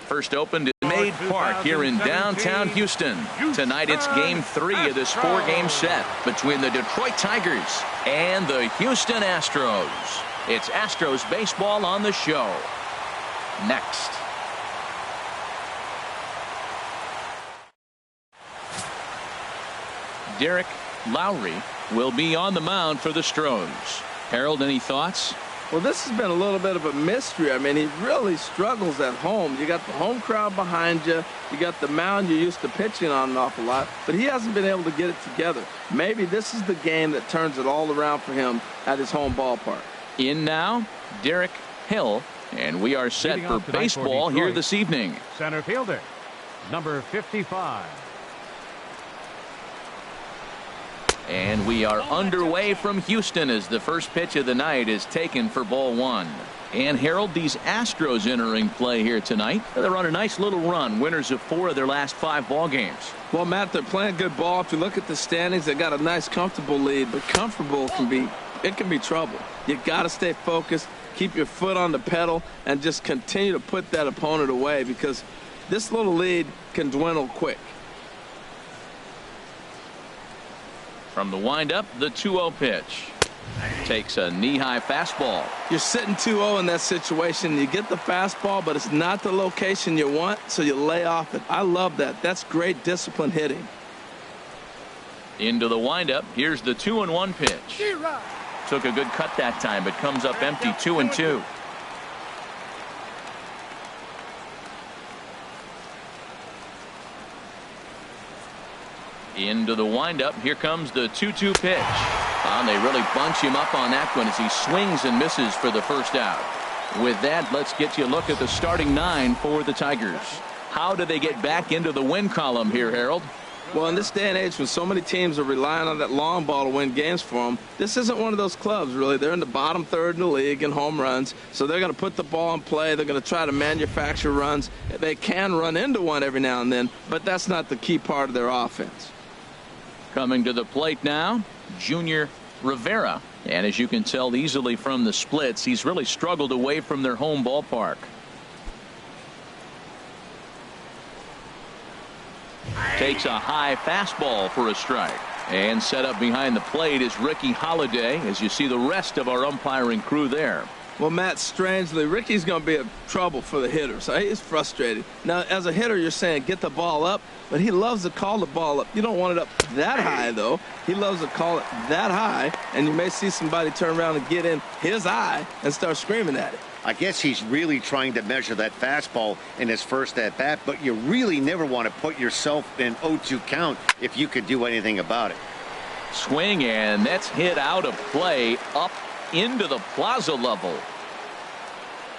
First opened at Maid Park here in downtown Houston. Tonight it's Game 3 of this 4-game set between the Detroit Tigers and the Houston Astros. It's Astros baseball on the show. Next. Derek Lowry will be on the mound for the Astros. Harold, any thoughts? Well, this has been a little bit of a mystery. I mean, he really struggles at home. You got the home crowd behind you. You got the mound you're used to pitching on an awful lot. But he hasn't been able to get it together. Maybe this is the game that turns it all around for him at his home ballpark. In now, Derek Hill. And we are set for baseball here this evening. Center fielder, number 55. And we are underway from Houston as the first pitch of the night is taken for ball 1. And Harold, these Astros entering play here tonight. They're on a nice little run, winners of 4 of their last 5 ball games. Well, Matt, they're playing good ball. If you look at the standings, they got a nice comfortable lead, but comfortable can be trouble. You got to stay focused, keep your foot on the pedal, and just continue to put that opponent away, because this little lead can dwindle quick. From the windup, the 2-0 pitch. Takes a knee-high fastball. You're sitting 2-0 in that situation. You get the fastball, but it's not the location you want, so you lay off it. I love that. That's great disciplined hitting. Into the windup. Here's the 2-1 pitch. Took a good cut that time, but comes up empty. 2-2. Into the windup. Here comes the 2-2 pitch. And they really bunch him up on that one as he swings and misses for the first out. With that, let's get you a look at the starting 9 for the Tigers. How do they get back into the win column here, Harold? Well, in this day and age, when so many teams are relying on that long ball to win games for them, this isn't one of those clubs, really. They're in the bottom third in the league in home runs, so they're going to put the ball in play. They're going to try to manufacture runs. They can run into one every now and then, but that's not the key part of their offense. Coming to the plate now, Junior Rivera. And as you can tell easily from the splits, he's really struggled away from their home ballpark. Takes a high fastball for a strike. And set up behind the plate is Ricky Holiday, as you see the rest of our umpiring crew there. Well, Matt, strangely, Ricky's going to be a trouble for the hitter, so he's frustrated. Now, as a hitter, you're saying get the ball up, but he loves to call the ball up. You don't want it up that high, though. He loves to call it that high, and you may see somebody turn around and get in his eye and start screaming at it. I guess he's really trying to measure that fastball in his first at-bat, but you really never want to put yourself in 0-2 count if you could do anything about it. Swing, and that's hit out of play up into the plaza level.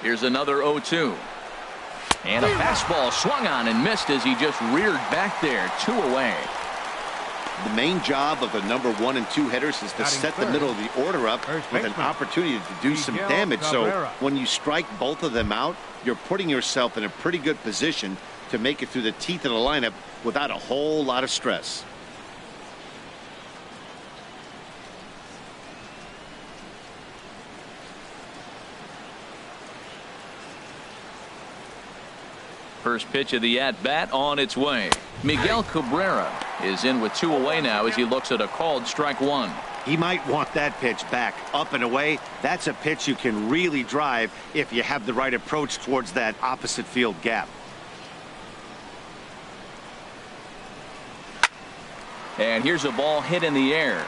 Here's another 0-2. And a fastball swung on and missed as he just reared back there. 2 away. The main job of the number 1 and 2 hitters is to set the middle of the order up with an opportunity to do some damage. So when you strike both of them out, you're putting yourself in a pretty good position to make it through the teeth of the lineup without a whole lot of stress. First pitch of the at-bat on its way. Miguel Cabrera is in with 2 away now as he looks at a called strike 1. He might want that pitch back up and away. That's a pitch you can really drive if you have the right approach towards that opposite field gap. And here's a ball hit in the air.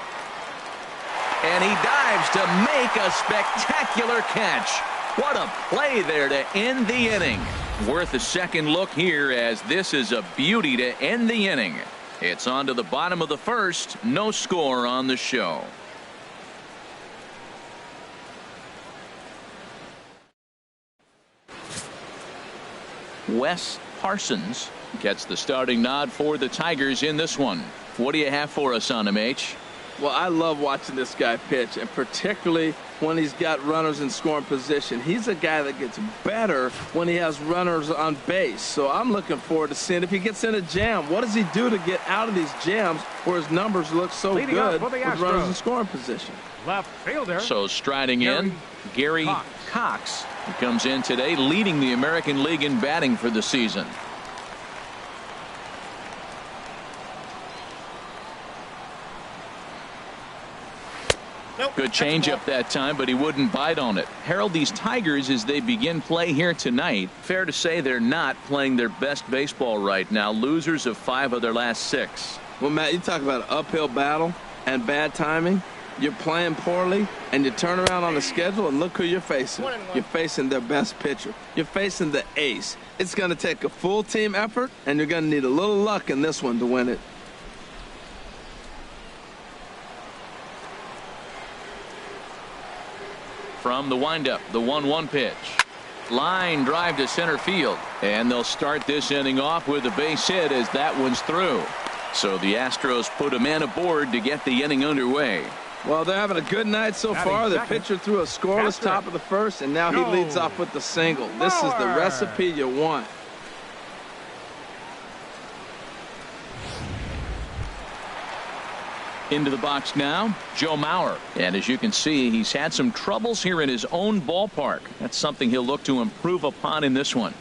And he dives to make a spectacular catch. What a play there to end the inning. Worth a second look here, as this is a beauty to end the inning. It's on to the bottom of the first. No score on the show. Wes Parsons gets the starting nod for the Tigers in this one. What do you have for us on him, H? Well, I love watching this guy pitch, and particularly when he's got runners in scoring position. He's a guy that gets better when he has runners on base. So I'm looking forward to seeing if he gets in a jam. What does he do to get out of these jams where his numbers look so good with runners in scoring position? Left fielder. So striding in, Gary Cox. He comes in today leading the American League in batting for the season. Good changeup that time, but he wouldn't bite on it. Harold, these Tigers, as they begin play here tonight, fair to say they're not playing their best baseball right now. Losers of 5 of their last 6. Well, Matt, you talk about an uphill battle and bad timing. You're playing poorly, and you turn around on the schedule, and look who you're facing. You're facing their best pitcher. You're facing the ace. It's going to take a full team effort, and you're going to need a little luck in this one to win it. From the windup, the 1-1 pitch. Line drive to center field. And they'll start this inning off with a base hit as that one's through. So the Astros put a man aboard to get the inning underway. Well, they're having a good night so far. The pitcher threw a scoreless top of the first, and now he leads off with the single. This is the recipe you want. Into the box now, Joe Mauer. And as you can see, he's had some troubles here in his own ballpark. That's something he'll look to improve upon in this one.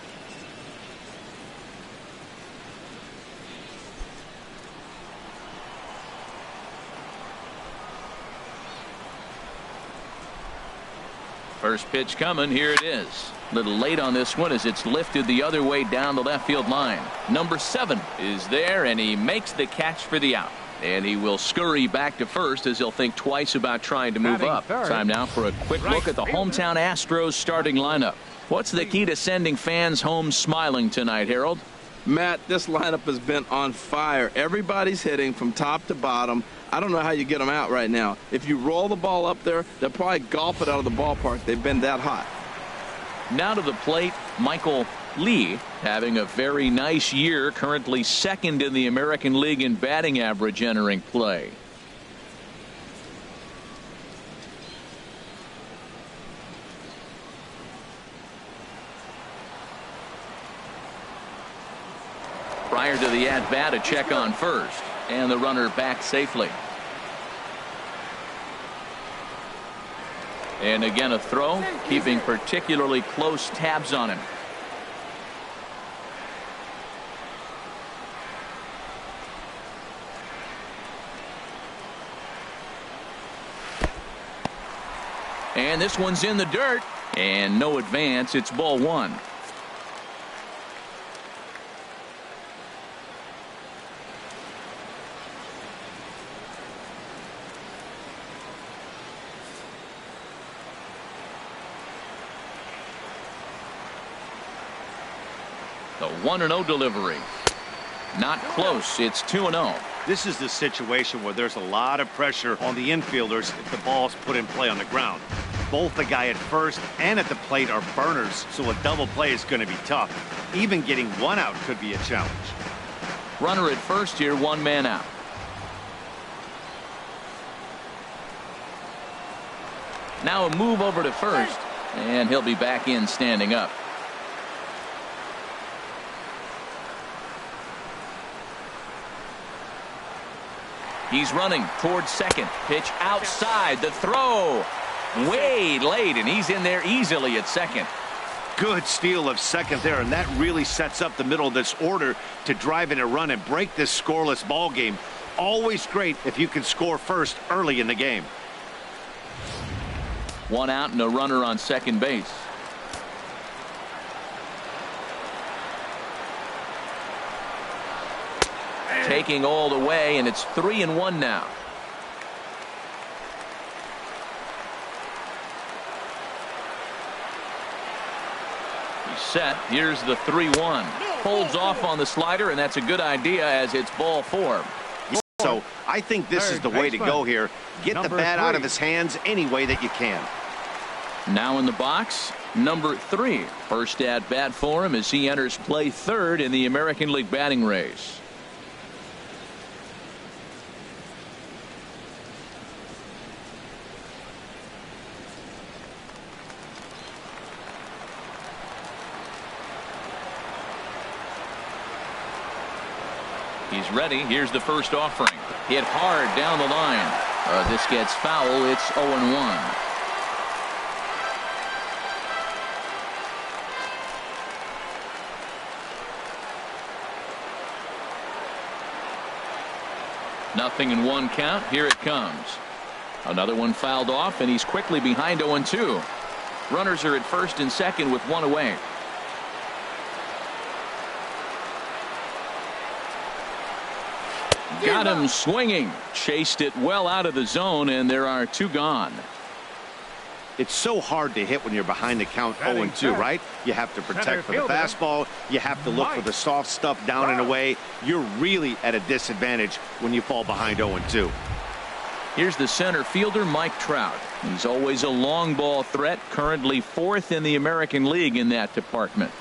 First pitch coming. Here it is. A little late on this one as it's lifted the other way down the left field line. Number 7 is there, and he makes the catch for the out. And he will scurry back to first as he'll think twice about trying to move up. Time now for a quick look at the hometown Astros starting lineup. What's the key to sending fans home smiling tonight, Harold? Matt, this lineup has been on fire. Everybody's hitting from top to bottom. I don't know how you get them out right now. If you roll the ball up there, they'll probably golf it out of the ballpark. They've been that hot. Now to the plate, Michael Lee, having a very nice year, currently 2nd in the American League in batting average entering play. Prior to the at-bat, a check on first, and the runner back safely. And again a throw, keeping particularly close tabs on him. And this one's in the dirt, and no advance. It's ball 1. The 1-0 delivery. Not close. It's 2-0. This is the situation where there's a lot of pressure on the infielders if the ball's put in play on the ground. Both the guy at first and at the plate are burners, so a double play is going to be tough. Even getting one out could be a challenge. Runner at first here, 1 man out. Now a move over to first, and he'll be back in standing up. He's running towards second. Pitch outside. The throw way late, and he's in there easily at second. Good steal of second there, and that really sets up the middle of this order to drive in a run and break this scoreless ball game. Always great if you can score first early in the game. 1 out and a runner on second base. Taking all the way, and it's 3-1 now. He's set. Here's the 3-1. Holds off on the slider, and that's a good idea as it's ball 4. So I think this is the way to go here. Get the bat out of his hands any way that you can. Now in the box, number 3. First at bat for him as he enters play 3rd in the American League batting race. He's ready. Here's the first offering. Hit hard down the line. This gets foul. It's 0-1. Nothing in one count. Here it comes. Another one fouled off, and he's quickly behind 0-2. Runners are at first and second with one away. Got him swinging. Chased it well out of the zone, and there are two gone. It's so hard to hit when you're behind the count 0-2, right? You have to protect for the fastball. You have to look for the soft stuff down and away. You're really at a disadvantage when you fall behind 0-2. Here's the center fielder, Mike Trout. He's always a long ball threat, currently fourth in the American League in that department.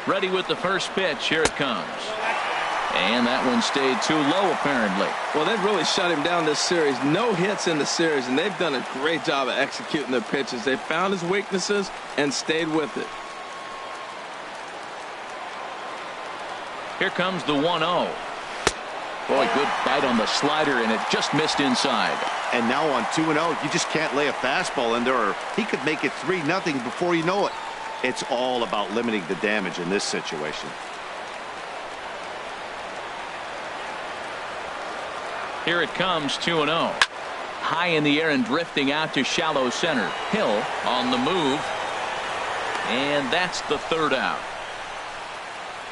Ready with the first pitch. Here it comes. And that one stayed too low, apparently. Well, they've really shut him down this series. No hits in the series, and they've done a great job of executing their pitches. They found his weaknesses and stayed with it. Here comes the 1-0. Boy, good bite on the slider, and it just missed inside. And now on 2-0, you just can't lay a fastball in there, or he could make it 3-0 before you know it. It's all about limiting the damage in this situation. Here it comes, 2-0. High in the air and drifting out to shallow center. Hill on the move. And that's the third out.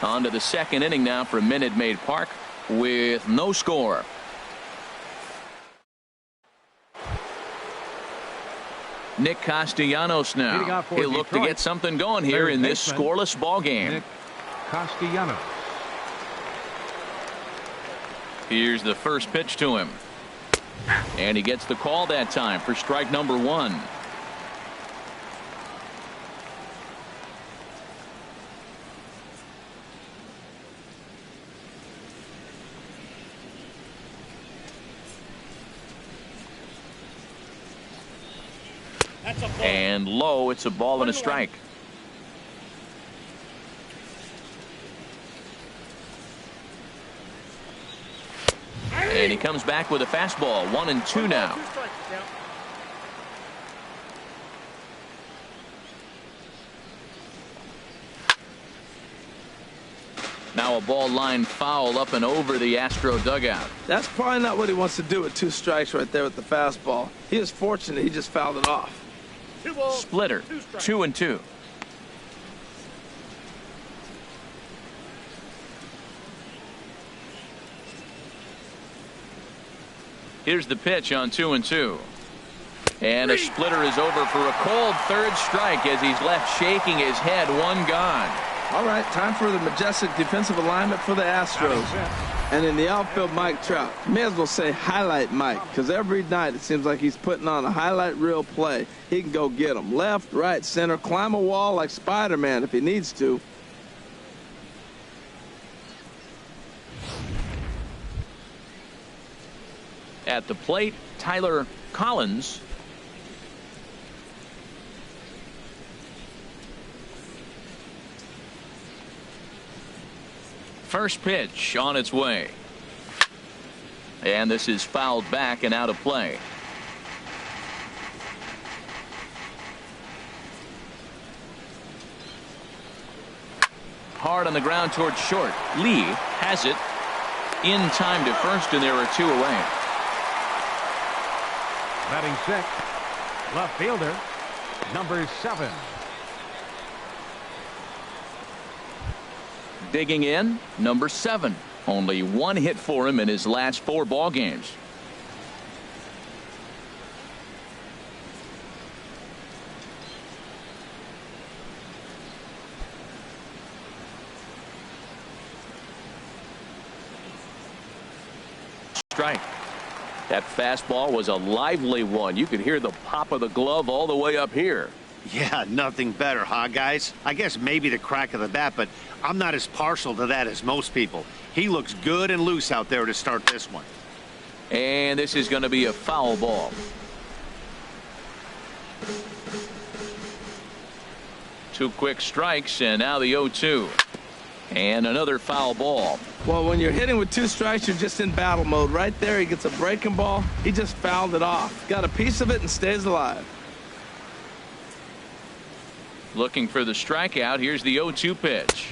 On to the second inning now for Minute Maid Park with no score. Nick Castellanos now. He'll look to get something going here in this scoreless ball game. Nick Castellanos. Here's the first pitch to him. And he gets the call that time for strike number one. And low, it's a ball and a strike. And he comes back with a fastball. 1-2 now. Now a ball line foul up and over the Astro dugout. That's probably not what he wants to do with two strikes right there with the fastball. He is fortunate he just fouled it off. Splitter, 2-2. Here's the pitch on 2-2. And a splitter is over for a cold third strike as he's left shaking his head. One gone. All right, time for the majestic defensive alignment for the Astros. And in the outfield, Mike Trout. May as well say highlight Mike, because every night it seems like he's putting on a highlight reel play. He can go get them left, right, center, climb a wall like Spider-Man if he needs to. At the plate, Tyler Collins. First pitch on its way. And this is fouled back and out of play. Hard on the ground towards short. Lee has it in time to first, and there are two away. Batting sixth, left fielder, number 7. Digging in, number 7. Only one hit for him in his last 4 ball games. Strike. That fastball was a lively one. You could hear the pop of the glove all the way up here. Yeah, nothing better, huh, guys? I guess maybe the crack of the bat, but I'm not as partial to that as most people. He looks good and loose out there to start this one. And this is going to be a foul ball. Two quick strikes, and now the 0-2. And another foul ball. Well, when you're hitting with 2 strikes, you're just in battle mode. Right there, he gets a breaking ball. He just fouled it off. Got a piece of it and stays alive. Looking for the strikeout. Here's the 0-2 pitch.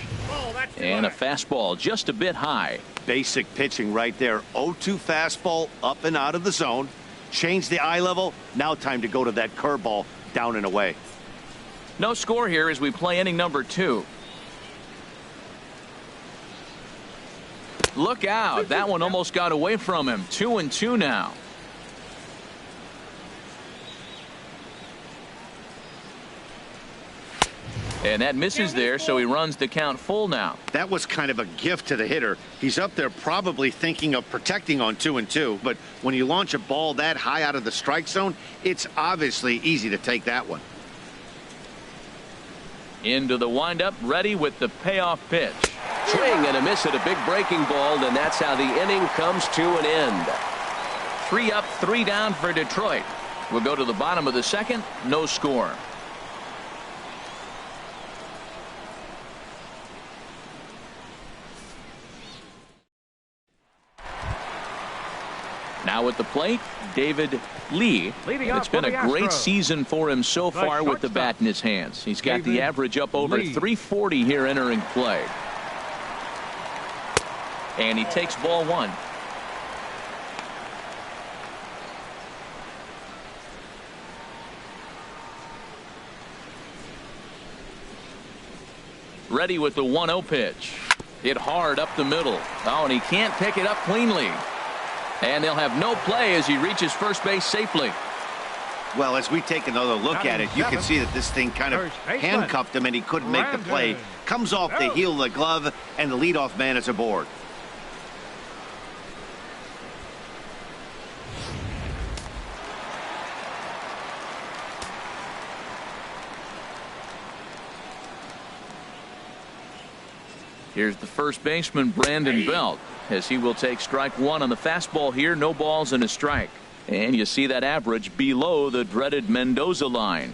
And a fastball just a bit high. Basic pitching right there. 0-2 fastball up and out of the zone. Change the eye level. Now time to go to that curveball down and away. No score here as we play inning number 2. Look out. That one almost got away from him. 2-2 now. And that misses there, so he runs the count full now. That was kind of a gift to the hitter. He's up there probably thinking of protecting on 2-2, but when you launch a ball that high out of the strike zone, it's obviously easy to take that one. Into the windup, ready with the payoff pitch. Swing and a miss at a big breaking ball, and that's how the inning comes to an end. 3 up, 3 down for Detroit. We'll go to the bottom of the second. No score. Now at the plate, David Lee. It's been a great season for him so far with the bat in his hands. He's got the average up over 340 here entering play. And he takes ball 1. Ready with the 1-0 pitch. Hit hard up the middle. Oh, and he can't pick it up cleanly. And they'll have no play as he reaches first base safely. Well, as we take another look at it, you can see that this thing kind of handcuffed him and he couldn't make the play. Comes off the heel of the glove, and the leadoff man is aboard. Here's the first baseman, Brandon Belt, as he will take strike 1 on the fastball here. No balls and a strike. And you see that average below the dreaded Mendoza line.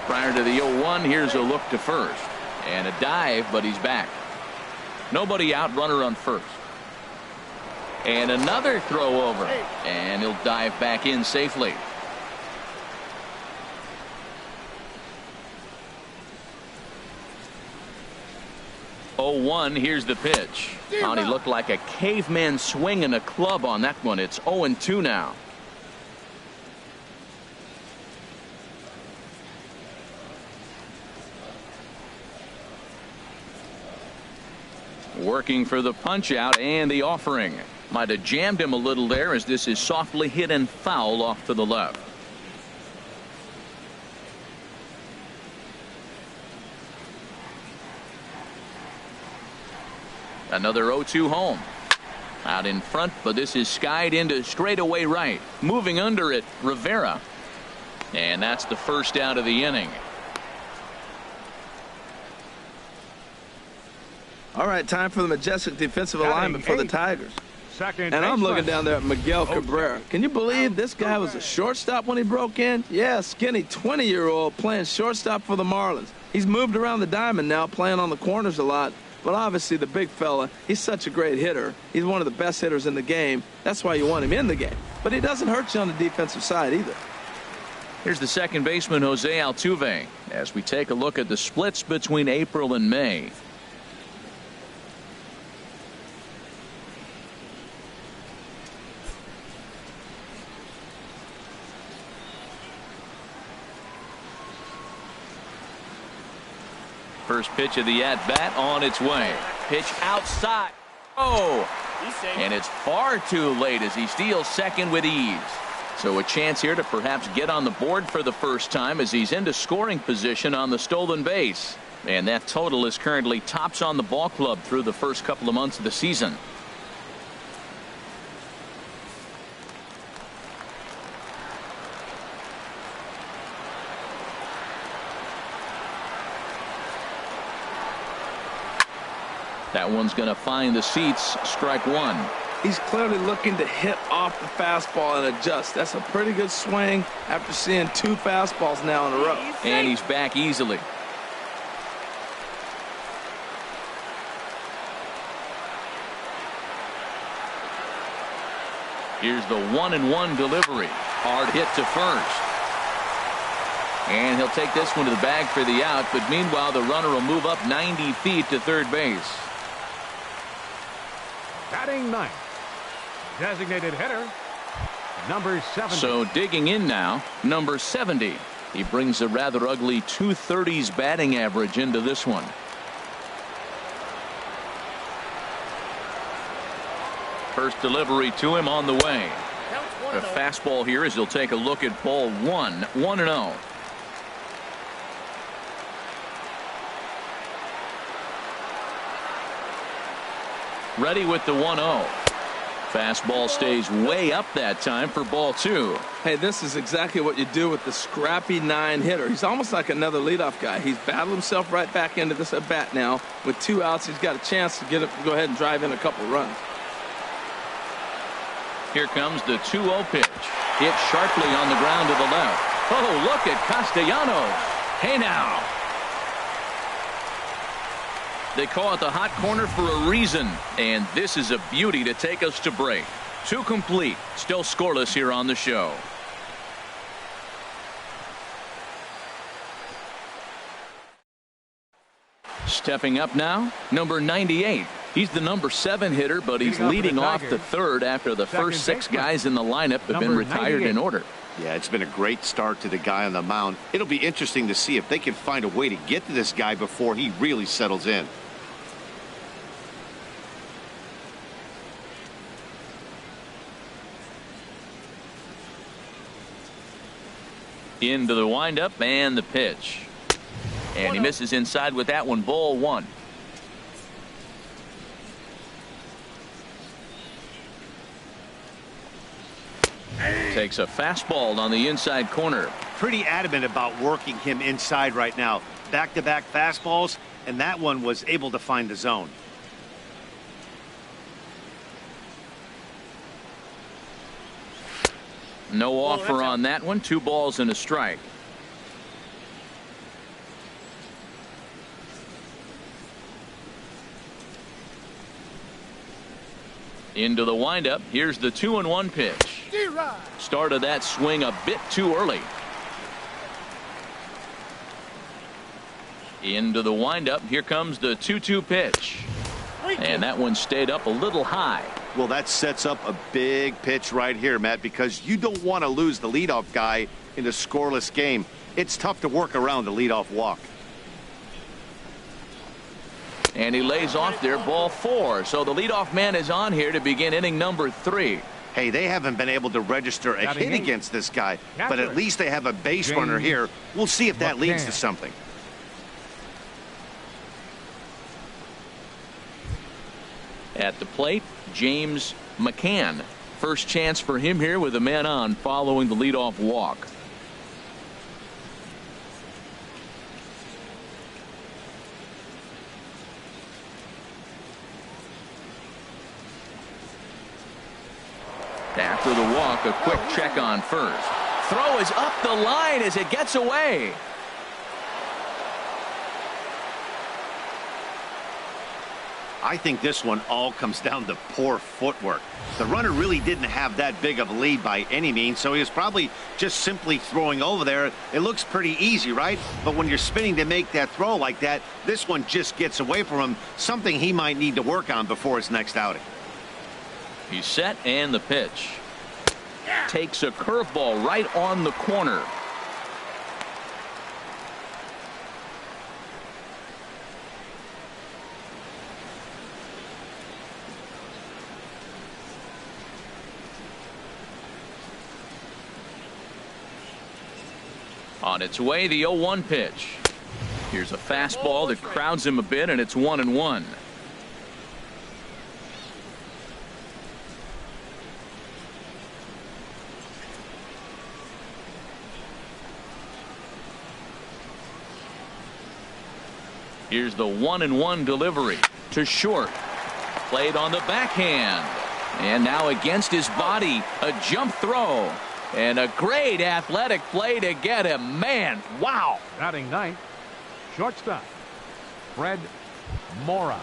Prior to the 0-1, here's a look to first. And a dive, but he's back. Nobody out, runner on first. And another throw over. And he'll dive back in safely. Oh, 1, here's the pitch. And he looked like a caveman swinging a club on that one. It's 0-2 now. Working for the punch out and the offering. Might have jammed him a little there as this is softly hit and foul off to the left. Another 0-2 home. Out in front, but this is skied into straightaway right. Moving under it, Rivera. And that's the first out of the inning. All right, time for the majestic defensive alignment for the Tigers. And I'm looking down there at Miguel Cabrera. Can you believe this guy was a shortstop when he broke in? Yeah, skinny 20-year-old playing shortstop for the Marlins. He's moved around the diamond now, playing on the corners a lot. But obviously the big fella, he's such a great hitter. He's one of the best hitters in the game. That's why you want him in the game. But he doesn't hurt you on the defensive side either. Here's the second baseman, Jose Altuve, as we take a look at the splits between April and May. First pitch of the at-bat on its way. Pitch outside. Oh, and it's far too late as he steals second with ease. So a chance here to perhaps get on the board for the first time as he's into scoring position on the stolen base. And that total is currently tops on the ball club through the first couple of months of the season. That one's going to find the seats. Strike one. He's clearly looking to hit off the fastball and adjust. That's a pretty good swing after seeing 2 fastballs now in a row. And he's back easily. Here's the 1-1 delivery. Hard hit to first. And he'll take this one to the bag for the out, but meanwhile the runner will move up 90 feet to third base. Batting ninth, designated hitter, number 70. So digging in now, number 70. He brings a rather ugly 230s batting average into this one. First delivery to him on the way. A fastball here as he'll take a look at ball one. 1-0. Ready with the 1-0. Fastball stays way up that time for ball 2. Hey, this is exactly what you do with the scrappy 9 hitter. He's almost like another leadoff guy. He's battled himself right back into this at bat now. With 2 outs, he's got a chance to go ahead and drive in a couple runs. Here comes the 2-0 pitch. Hit sharply on the ground to the left. Oh, look at Castellanos. Hey now. They call it the hot corner for a reason, and this is a beauty to take us to break. 2 complete, still scoreless here on the show. Stepping up now, number 98. He's the number 7 hitter, but he's leading off the third after the first 6 guys in the lineup have been retired in order. Yeah, it's been a great start to the guy on the mound. It'll be interesting to see if they can find a way to get to this guy before he really settles in. Into the windup and the pitch. And he misses inside with that one. Ball 1. Takes a fastball on the inside corner. Pretty adamant about working him inside right now. Back-to-back fastballs, and that one was able to find the zone. No offer on that one. 2 balls and a strike. Into the windup. Here's the 2-1 pitch. Started that swing a bit too early. Into the windup. Here comes the 2-2 pitch. And that one stayed up a little high. Well, that sets up a big pitch right here, Matt, because you don't want to lose the leadoff guy in a scoreless game. It's tough to work around the leadoff walk. And he lays off there, ball 4. So the leadoff man is on here to begin inning number 3. Hey, they haven't been able to register a hit against this guy, but at least they have a base runner here. We'll see if that leads to something. At the plate, James McCann. First chance for him here with a man on following the leadoff walk. After the walk, a quick check on first. Throw is up the line as it gets away. I think this one all comes down to poor footwork. The runner really didn't have that big of a lead by any means, so he was probably just simply throwing over there. It looks pretty easy, right? But when you're spinning to make that throw like that, this one just gets away from him, something he might need to work on before his next outing. He's set, and the pitch. Takes a curveball right on the corner. On its way, the 0-1 pitch. Here's a fastball that crowds him a bit, and it's 1-1. Here's the 1-1 delivery. to short. Played on the backhand. And now against his body, a jump throw. And a great athletic play to get him. Man, wow. Batting ninth, shortstop, Fred Mora.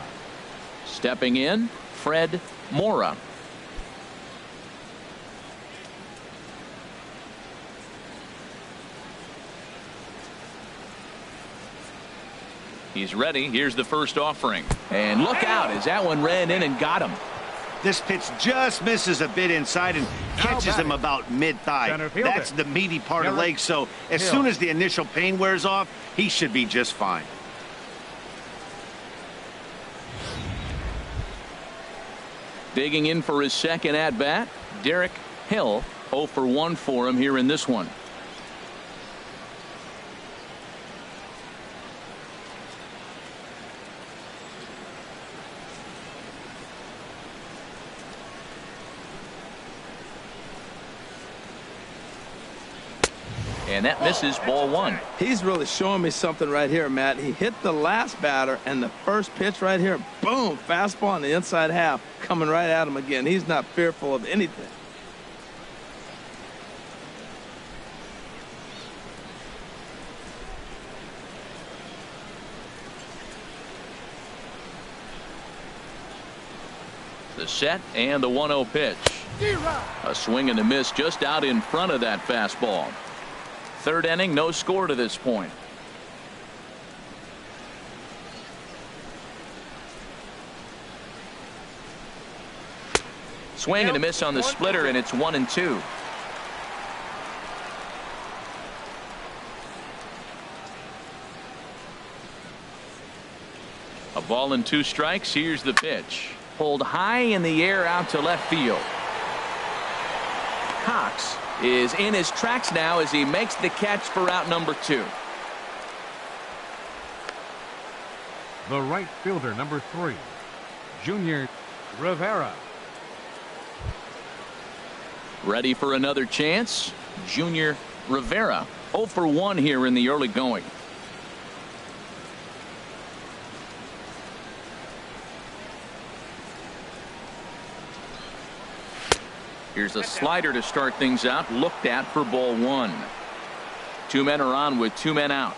Stepping in, Fred Mora. He's ready. Here's the first offering. And look out as that one ran in and got him. This pitch just misses a bit inside and catches him about mid-thigh. That's the meaty part of the leg, so as soon as the initial pain wears off, he should be just fine. Digging in for his second at-bat, Derek Hill. 0 for 1 for him here in this one. And that misses, ball 1. He's really showing me something right here, Matt. He hit the last batter, and the first pitch right here, boom, fastball on the inside half, coming right at him again. He's not fearful of anything. The set and the 1-0 pitch. A swing and a miss just out in front of that fastball. Third inning, no score to this point. Swing and a miss on the splitter, and it's 1-2. A ball and 2 strikes. Here's the pitch. Pulled high in the air out to left field. Cox is in his tracks now as he makes the catch for out number 2. The right fielder, number 3, Junior Rivera. Ready for another chance. Junior Rivera 0 for 1 here in the early going. Here's a slider to start things out, looked at for ball 1. 2 men are on with 2 men out.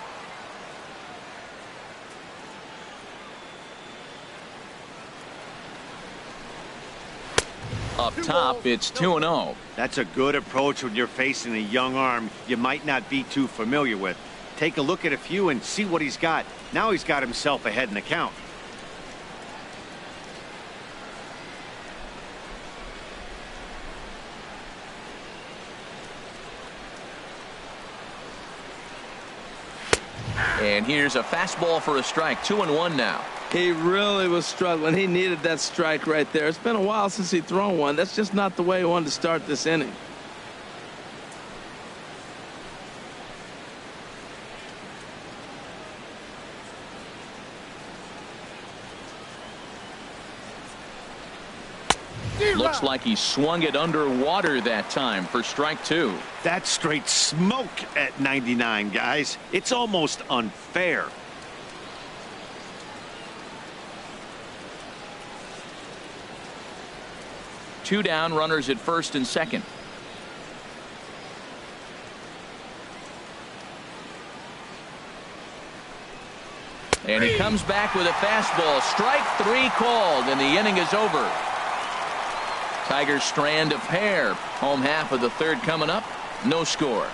Up top, it's 2-0. That's a good approach when you're facing a young arm you might not be too familiar with. Take a look at a few and see what he's got. Now he's got himself ahead in the count. And here's a fastball for a strike. 2-1 now. He really was struggling. He needed that strike right there. It's been a while since he'd thrown one. That's just not the way he wanted to start this inning. Looks like he swung it underwater that time for strike 2. That's straight smoke at 99, guys. It's almost unfair. Two down, runners at first and second. And he comes back with a fastball. Strike 3 called, and the inning is over. Tigers strand a pair. Home half of the third coming up. No score.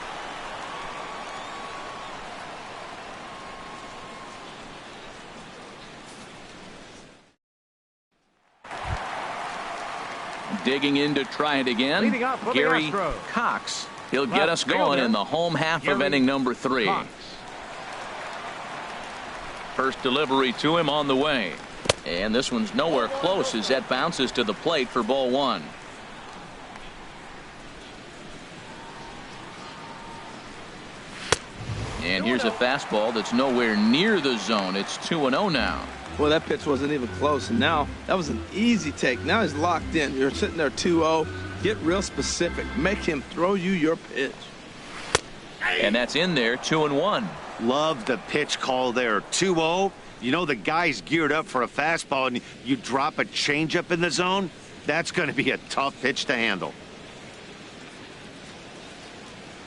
Digging in to try it again. Gary Cox. He'll get us going in the home half of inning number 3. Cox. First delivery to him on the way. And this one's nowhere close as that bounces to the plate for ball 1. And here's a fastball that's nowhere near the zone. It's 2-0 now. Well, that pitch wasn't even close, and now that was an easy take. Now he's locked in. You're sitting there 2-0. Get real specific. Make him throw you your pitch. And that's in there. 2-1. Love the pitch call there. 2-0. You know the guy's geared up for a fastball, and you drop a changeup in the zone, that's going to be a tough pitch to handle.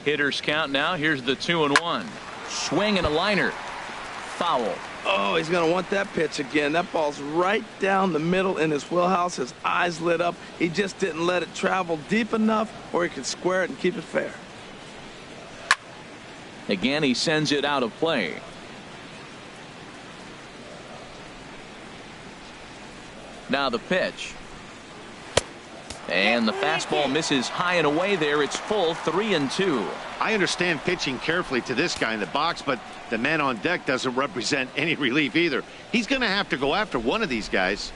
Hitters count now. Here's the 2-1. Swing and a liner. Foul. Oh, he's going to want that pitch again. That ball's right down the middle in his wheelhouse. His eyes lit up. He just didn't let it travel deep enough where he could square it and keep it fair. Again, he sends it out of play. Now the pitch. And the fastball misses high and away there. It's full 3-2. I understand pitching carefully to this guy in the box, but the man on deck doesn't represent any relief either. He's going to have to go after one of these guys.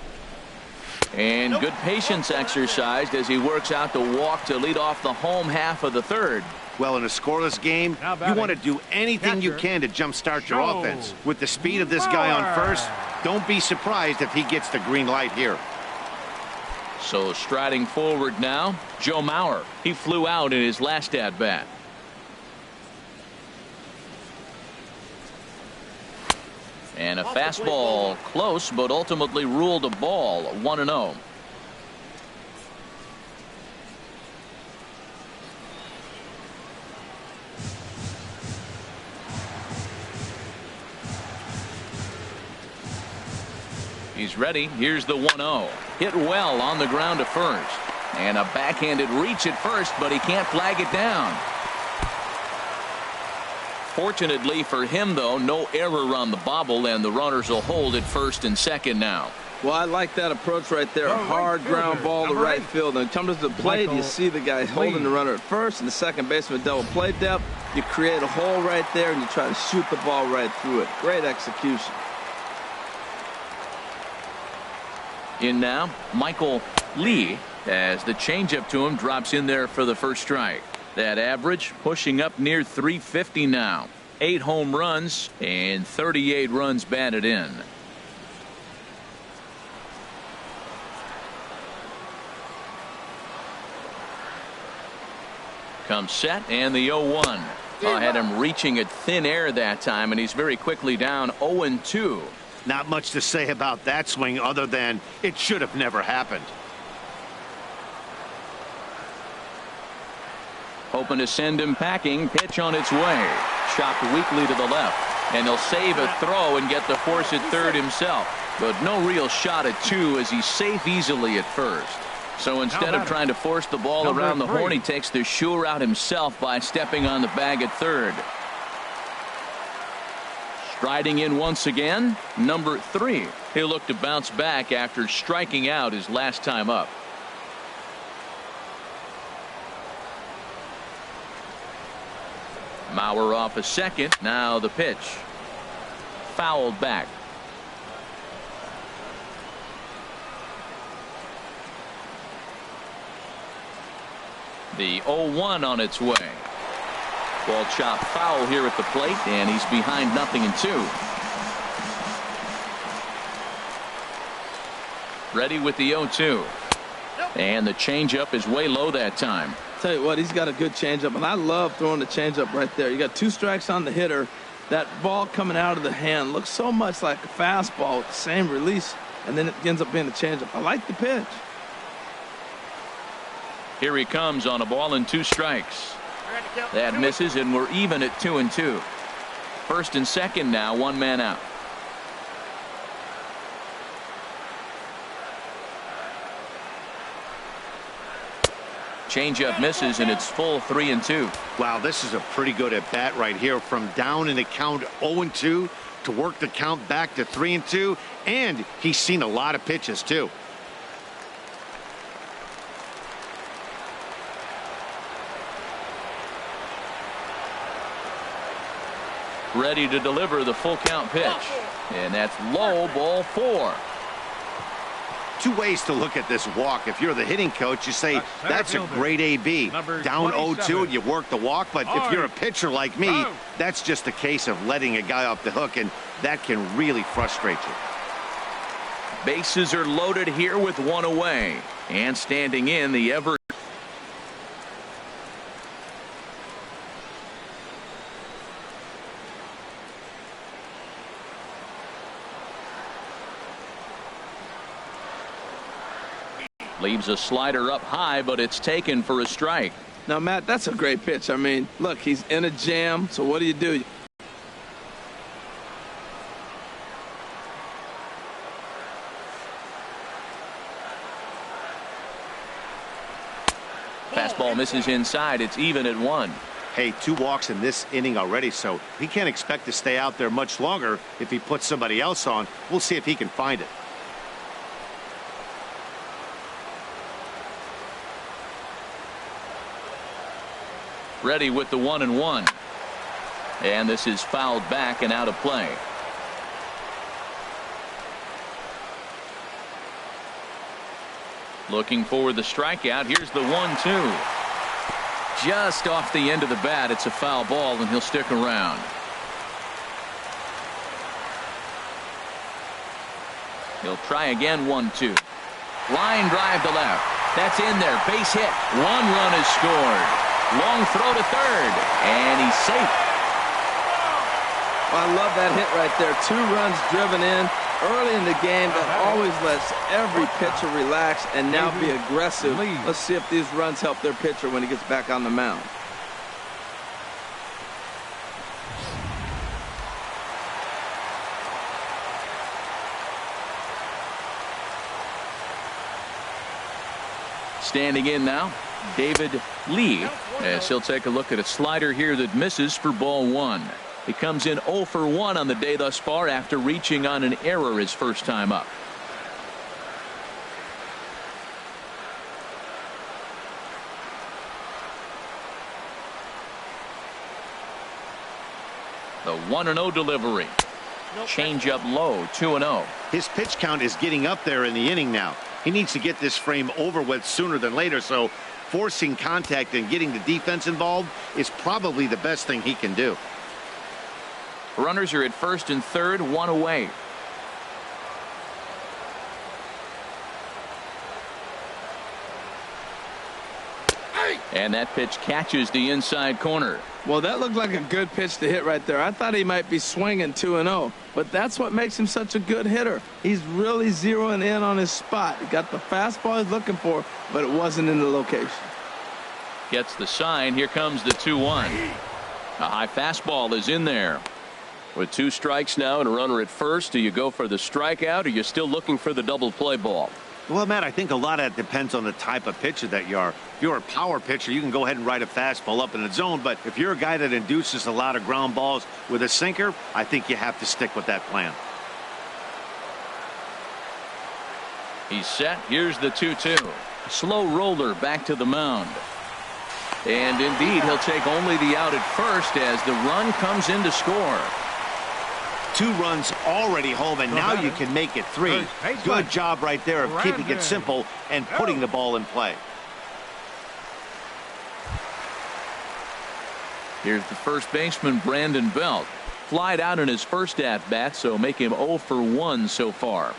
And good patience exercised as he works out the walk to lead off the home half of the third. Well, in a scoreless game, you want to do anything you can to jumpstart your offense. With the speed of this guy on first, don't be surprised if he gets the green light here. So striding forward now, Joe Mauer. He flew out in his last at-bat. And a fastball close, but ultimately ruled a ball. 1-0. He's ready. Here's the 1-0. Hit well on the ground to first. And a backhanded reach at first, but he can't flag it down. Fortunately for him, though, no error on the bobble, and the runners will hold at first and second now. Well, I like that approach right there. A hard ground ball to right field. And comes to the plate, you see the guy holding the runner at first, and the second baseman double play depth. You create a hole right there, and you try to shoot the ball right through it. Great execution. In now, Michael Lee, as the changeup to him drops in there for the first strike. That average pushing up near 350 now. 8 home runs and 38 runs batted in. Comes set, and the 0-1. Had him reaching at thin air that time, and he's very quickly down 0-2. Not much to say about that swing other than it should have never happened. Hoping to send him packing. Pitch on its way. Chopped weakly to the left. And he'll save a throw and get the force at third himself. But no real shot at 2 as he's safe easily at first. So instead of trying to force the ball around the horn, he takes the sure out himself by stepping on the bag at third. Striding in once again, number 3. He'll look to bounce back after striking out his last time up. Mauer off a second. Now the pitch. Fouled back. The 0-1 on its way. Ball chopped foul here at the plate, and he's behind 0-2. Ready with the 0-2. And the changeup is way low that time. Tell you what, he's got a good changeup, and I love throwing the changeup right there. You got 2 strikes on the hitter. That ball coming out of the hand looks so much like a fastball with the same release, and then it ends up being a changeup. I like the pitch. Here he comes on a ball and 2 strikes. That misses, and we're even at 2-2. First and second now, 1 man out. Changeup misses, and it's full 3-2. Wow, this is a pretty good at bat right here. From down in the count 0-2 to work the count back to 3-2, and he's seen a lot of pitches too. Ready to deliver the full count pitch. And that's low, ball 4. 2 ways to look at this walk. If you're the hitting coach, you say that's a great AB. Down 0-2 and you work the walk. But if you're a pitcher like me, that's just a case of letting a guy off the hook, and that can really frustrate you. Bases are loaded here with 1 away. And standing in, the ever Leaves a slider up high, but it's taken for a strike. Now, Matt, that's a great pitch. I mean, look, he's in a jam, so what do? Fastball misses inside. It's even at 1. Hey, 2 walks in this inning already, so he can't expect to stay out there much longer if he puts somebody else on. We'll see if he can find it. Ready with the 1-1. And this is fouled back and out of play. Looking for the strikeout. Here's the 1-2. Just off the end of the bat. It's a foul ball, and he'll stick around. He'll try again. 1-2. Line drive to left. That's in there. Base hit. 1 run is scored. Long throw to third, and he's safe. I love that hit right there. 2 runs driven in early in the game. That always lets every pitcher relax and now be aggressive. Let's see if these runs help their pitcher when he gets back on the mound. Standing in now, David Lee, as he'll take a look at a slider here that misses for ball 1. He comes in 0 for 1 on the day thus far after reaching on an error his first time up. The 1-0 delivery. Change up low. 2-0. His pitch count is getting up there in the inning now. He needs to get this frame over with sooner than later, so forcing contact and getting the defense involved is probably the best thing he can do. Runners are at first and third, 1 away. And that pitch catches the inside corner. Well, that looked like a good pitch to hit right there. I thought he might be swinging 2-0, but that's what makes him such a good hitter. He's really zeroing in on his spot. He got the fastball he's looking for, but it wasn't in the location. Gets the sign. Here comes the 2-1. A high fastball is in there. With 2 strikes now and a runner at first, do you go for the strikeout, or are you still looking for the double play ball? Well, Matt, I think a lot of that depends on the type of pitcher that you are. If you're a power pitcher, you can go ahead and ride a fastball up in the zone. But if you're a guy that induces a lot of ground balls with a sinker, I think you have to stick with that plan. He's set. Here's the 2-2. Slow roller back to the mound. And indeed, he'll take only the out at first as the run comes in to score. 2 runs already home, and now you can make it 3. Good job right there of keeping it simple and putting the ball in play. Here's the first baseman, Brandon Belt. Flied out in his first at-bat, so make him 0 for 1 so far.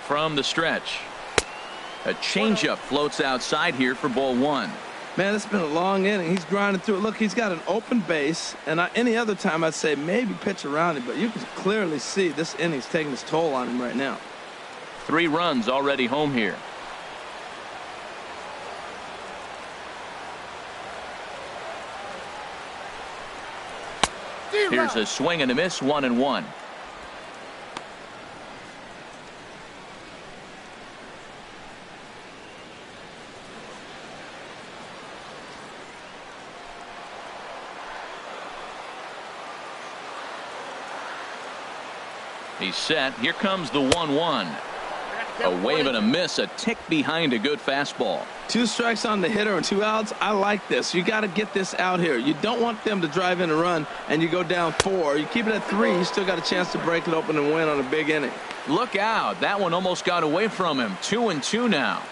From the stretch. A changeup floats outside here for ball 1. Man, it's been a long inning. He's grinding through it. Look, he's got an open base, and any other time I'd say maybe pitch around him, but you can clearly see this inning's taking its toll on him right now. 3 runs already home here. Here's a swing and a miss. 1-1. He's set. Here comes the 1-1. A wave and a miss, a tick behind a good fastball. 2 strikes on the hitter and 2 outs. I like this. You got to get this out here. You don't want them to drive in a run and you go down 4. You keep it at 3. You still got a chance to break it open and win on a big inning. Look out. That one almost got away from him. 2-2 now.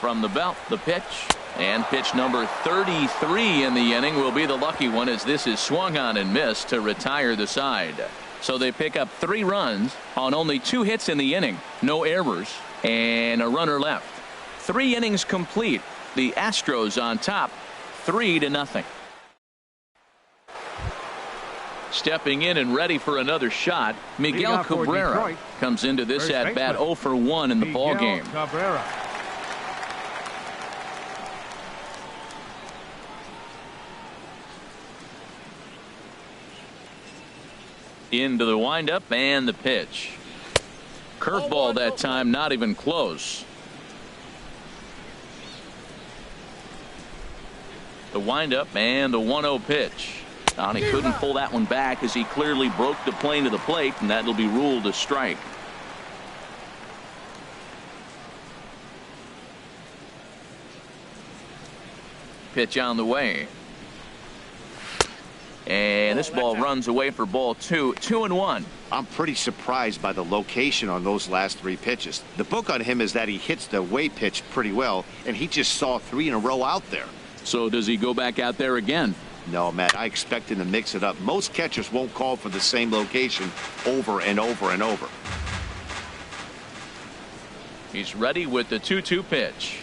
From the belt, the pitch. And pitch number 33 in the inning will be the lucky one, as this is swung on and missed to retire the side. So they pick up 3 runs on only 2 hits in the inning. No errors. And a runner left. 3 innings complete. The Astros on top, 3-0. Stepping in and ready for another shot, Miguel Cabrera comes into this at bat 0 for 1 in the ball game. Into the windup and the pitch. Curveball that time, not even close. The windup and the 1-0 pitch. He couldn't pull that one back as he clearly broke the plane to the plate, and that'll be ruled a strike. Pitch on the way. And this ball runs away for ball 2. 2-1. I'm pretty surprised by the location on those last 3 pitches. The book on him is that he hits the away pitch pretty well, and he just saw 3 in a row out there. So does he go back out there again? No, Matt, I expect him to mix it up. Most catchers won't call for the same location over and over and over. He's ready with the 2-2 pitch.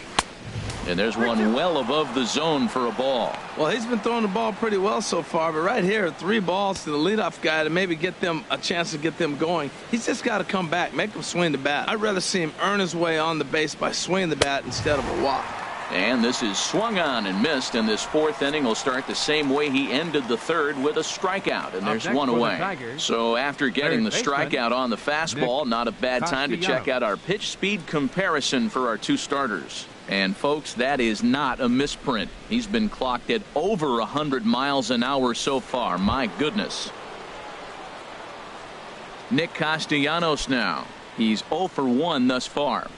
And there's one well above the zone for a ball. Well, he's been throwing the ball pretty well so far, but right here, 3 balls to the leadoff guy to maybe get them a chance to get them going. He's just got to come back, make him swing the bat. I'd rather see him earn his way on the base by swinging the bat instead of a walk. And this is swung on and missed, and this 4th inning will start the same way he ended the 3rd with a strikeout, and there's one away. So after getting the strikeout on the fastball, not a bad time to check out our pitch speed comparison for our 2 starters. And folks, that is not a misprint. He's been clocked at over 100 miles an hour so far. My goodness. Nick Castellanos now. He's 0 for 1 thus far.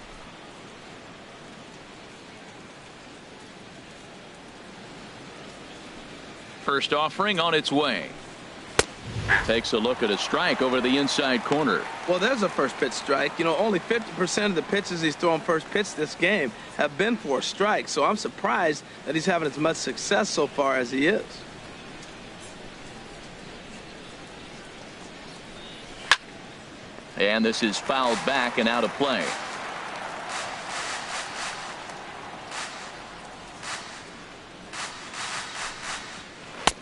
First offering on its way. Takes a look at a strike over the inside corner. Well, there's a first pitch strike. You know, only 50% of the pitches he's throwing first pitch this game have been for a strike. So I'm surprised that he's having as much success so far as he is. And this is fouled back and out of play.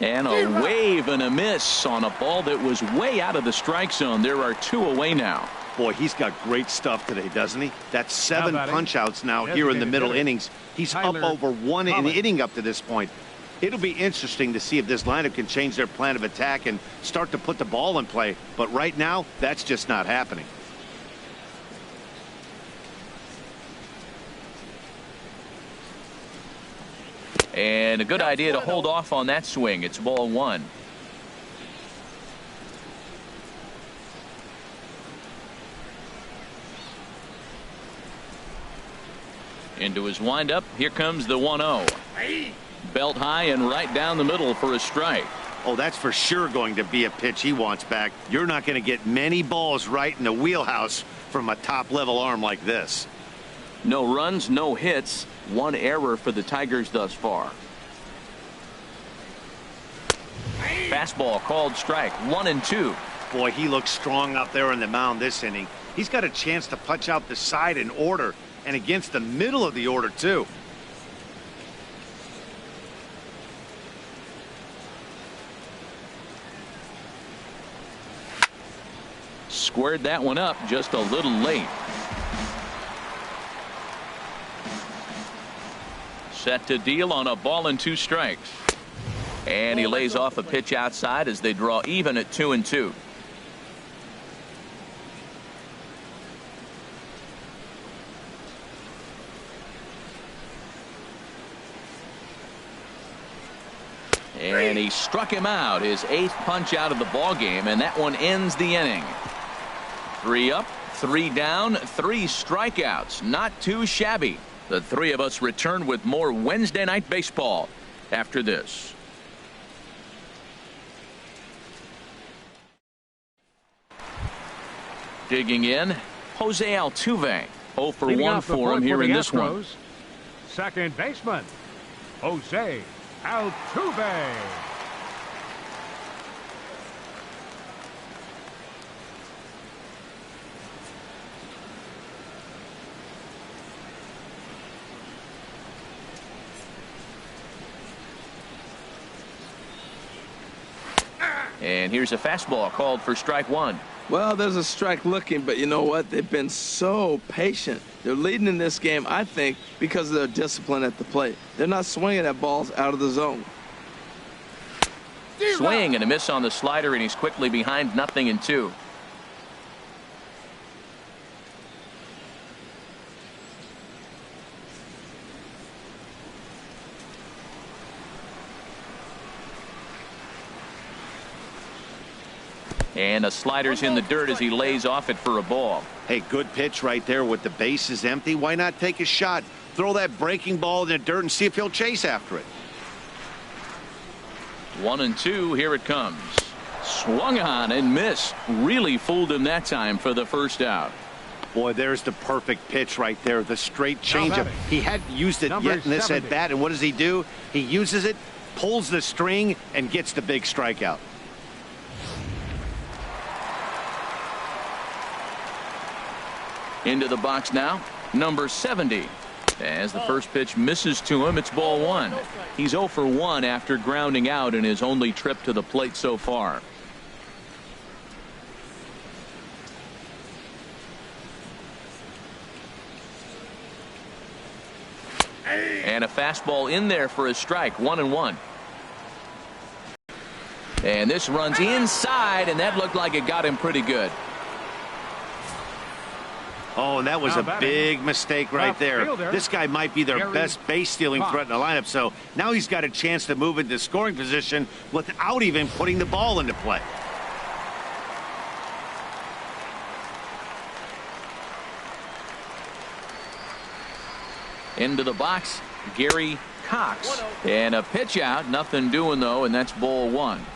And a wave and a miss on a ball that was way out of the strike zone. There are 2 away now. Boy, he's got great stuff today, doesn't he? That's 7 punch-outs now here in the middle innings. He's up over 1 inning up to this point. It'll be interesting to see if this lineup can change their plan of attack and start to put the ball in play. But right now, that's just not happening. And a good idea to hold off on that swing. It's ball 1. Into his windup. Here comes the 1-0. Belt high and right down the middle for a strike. Oh, that's for sure going to be a pitch he wants back. You're not going to get many balls right in the wheelhouse from a top-level arm like this. No runs, no hits. 1 error for the Tigers thus far. Fastball called strike. 1-2. Boy, he looks strong out there on the mound this inning. He's got a chance to punch out the side in order and against the middle of the order too. Squared that one up just a little late. Set to deal on a ball and 2 strikes. And he lays off a pitch outside as they draw even at 2-2. And he struck him out, his 8th punch out of the ball game, and that one ends the inning. 3 up, 3 down, 3 strikeouts. Not too shabby. The 3 of us return with more Wednesday Night Baseball after this. Digging in, Jose Altuve. 0 for 1 for him here in this one. Second baseman, Jose Altuve. And here's a fastball called for strike one. Well, there's a strike looking, but you know what? They've been so patient. They're leading in this game, I think, because of their discipline at the plate. They're not swinging at balls out of the zone. Swing and a miss on the slider, and he's quickly behind 0-2. And a slider's in the dirt as he lays off it for a ball. Hey, good pitch right there with the bases empty. Why not take a shot? Throw that breaking ball in the dirt and see if he'll chase after it. 1-2, here it comes. Swung on and missed. Really fooled him that time for the first out. Boy, there's the perfect pitch right there. The straight changeup. He hadn't used it yet in this at bat, and what does he do? He uses it, pulls the string, and gets the big strikeout. Into the box now, number 70. As the first pitch misses to him, it's ball one. He's 0 for 1 after grounding out in his only trip to the plate so far. And a fastball in there for a strike, 1-1. And this runs inside, and that looked like it got him pretty good. Oh, and that was a big mistake right there. This guy might be their best base stealing threat in the lineup, so now he's got a chance to move into scoring position without even putting the ball into play. Into the box, Gary Cox. And a pitch out, nothing doing though, and that's ball one.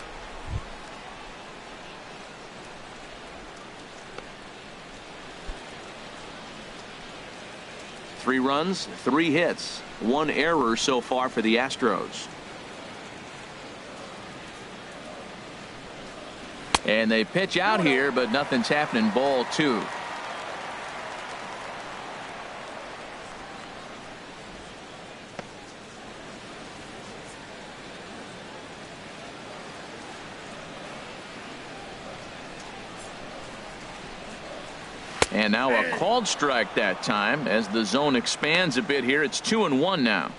Three runs, 3 hits, 1 error so far for the Astros. And they pitch out here, but nothing's happening. Ball two. And now a called strike that time as the zone expands a bit here. It's 2-1 now.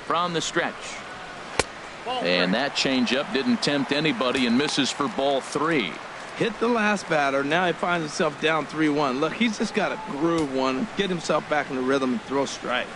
From the stretch. And that changeup didn't tempt anybody and misses for ball 3. Hit the last batter. Now he finds himself down 3-1. Look, he's just got to groove one, get himself back in the rhythm, and throw strikes.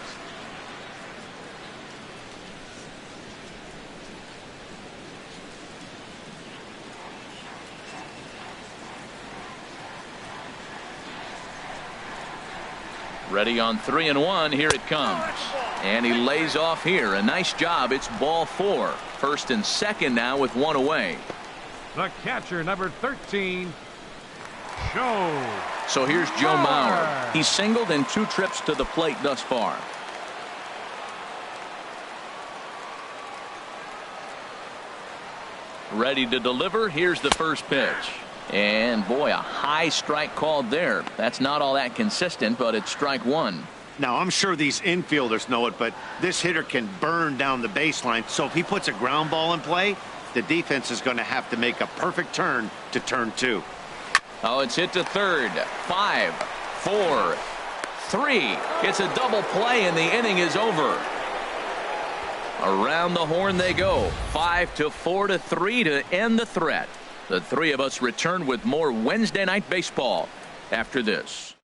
Ready on 3-1. Here it comes. And he lays off here. A nice job. It's ball 4. First and second now with 1 away. The catcher, number 13, Joe. So here's Joe Mauer. He's singled in 2 trips to the plate thus far. Ready to deliver. Here's the first pitch. And boy, a high strike called there. That's not all that consistent, but it's strike 1. Now, I'm sure these infielders know it, but this hitter can burn down the baseline. So if he puts a ground ball in play, the defense is going to have to make a perfect turn to turn 2. Oh, it's hit to third. 5, 4, 3. It's a double play, and the inning is over. Around the horn they go. 5-4-3 to end the threat. The three of us return with more Wednesday Night Baseball after this.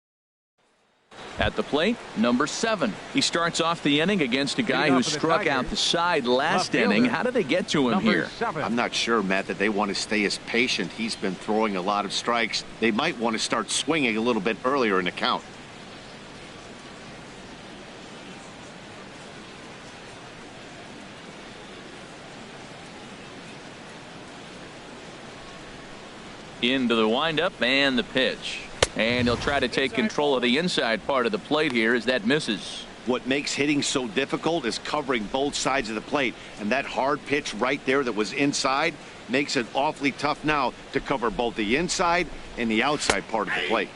At the plate, number 7. He starts off the inning against a guy who struck out the side last inning. How did they get to him here? I'm not sure, Matt, that they want to stay as patient. He's been throwing a lot of strikes. They might want to start swinging a little bit earlier in the count. Into the windup and the pitch. And he'll try to take control of the inside part of the plate here as that misses. What makes hitting so difficult is covering both sides of the plate. And that hard pitch right there that was inside makes it awfully tough now to cover both the inside and the outside part of the plate.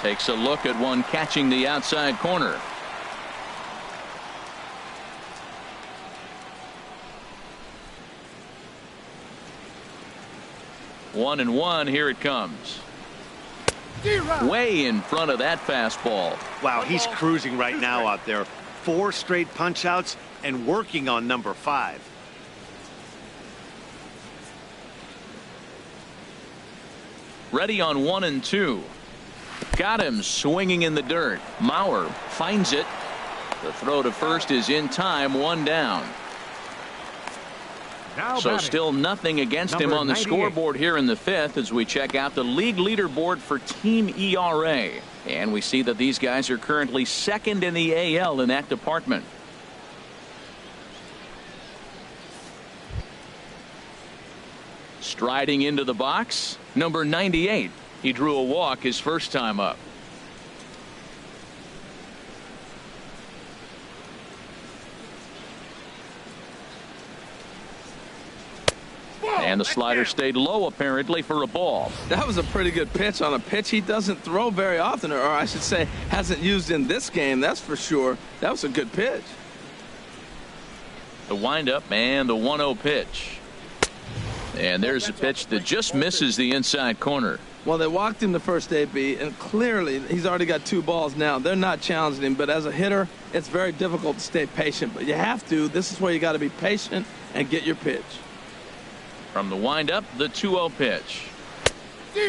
Takes a look at one catching the outside corner. One and one. Here it comes. Way in front of that fastball. Wow, he's cruising right now out there. 4 straight punch outs and working on number 5. Ready on 1 and 2. Got him swinging in the dirt. Mauer finds it. The throw to first is in time. 1 down. Now So batting, still nothing against him number on the 98. scoreboard here in the 5th as we check out the league leaderboard for team ERA. And we see that these guys are currently second in the AL in that department. Striding into the box, number 98. He drew a walk his first time up. And the slider stayed low apparently for a ball. That was a pretty good pitch on a pitch he doesn't throw very often, or I should say hasn't used in this game, that's for sure. That was a good pitch. The windup and the 1-0 pitch. And there's a pitch that just misses the inside corner. Well, they walked him the first AB, and clearly he's already got 2 balls now. They're not challenging him, but as a hitter, it's very difficult to stay patient. But you have to. This is where you got to be patient and get your pitch. From the windup, the 2-0 pitch.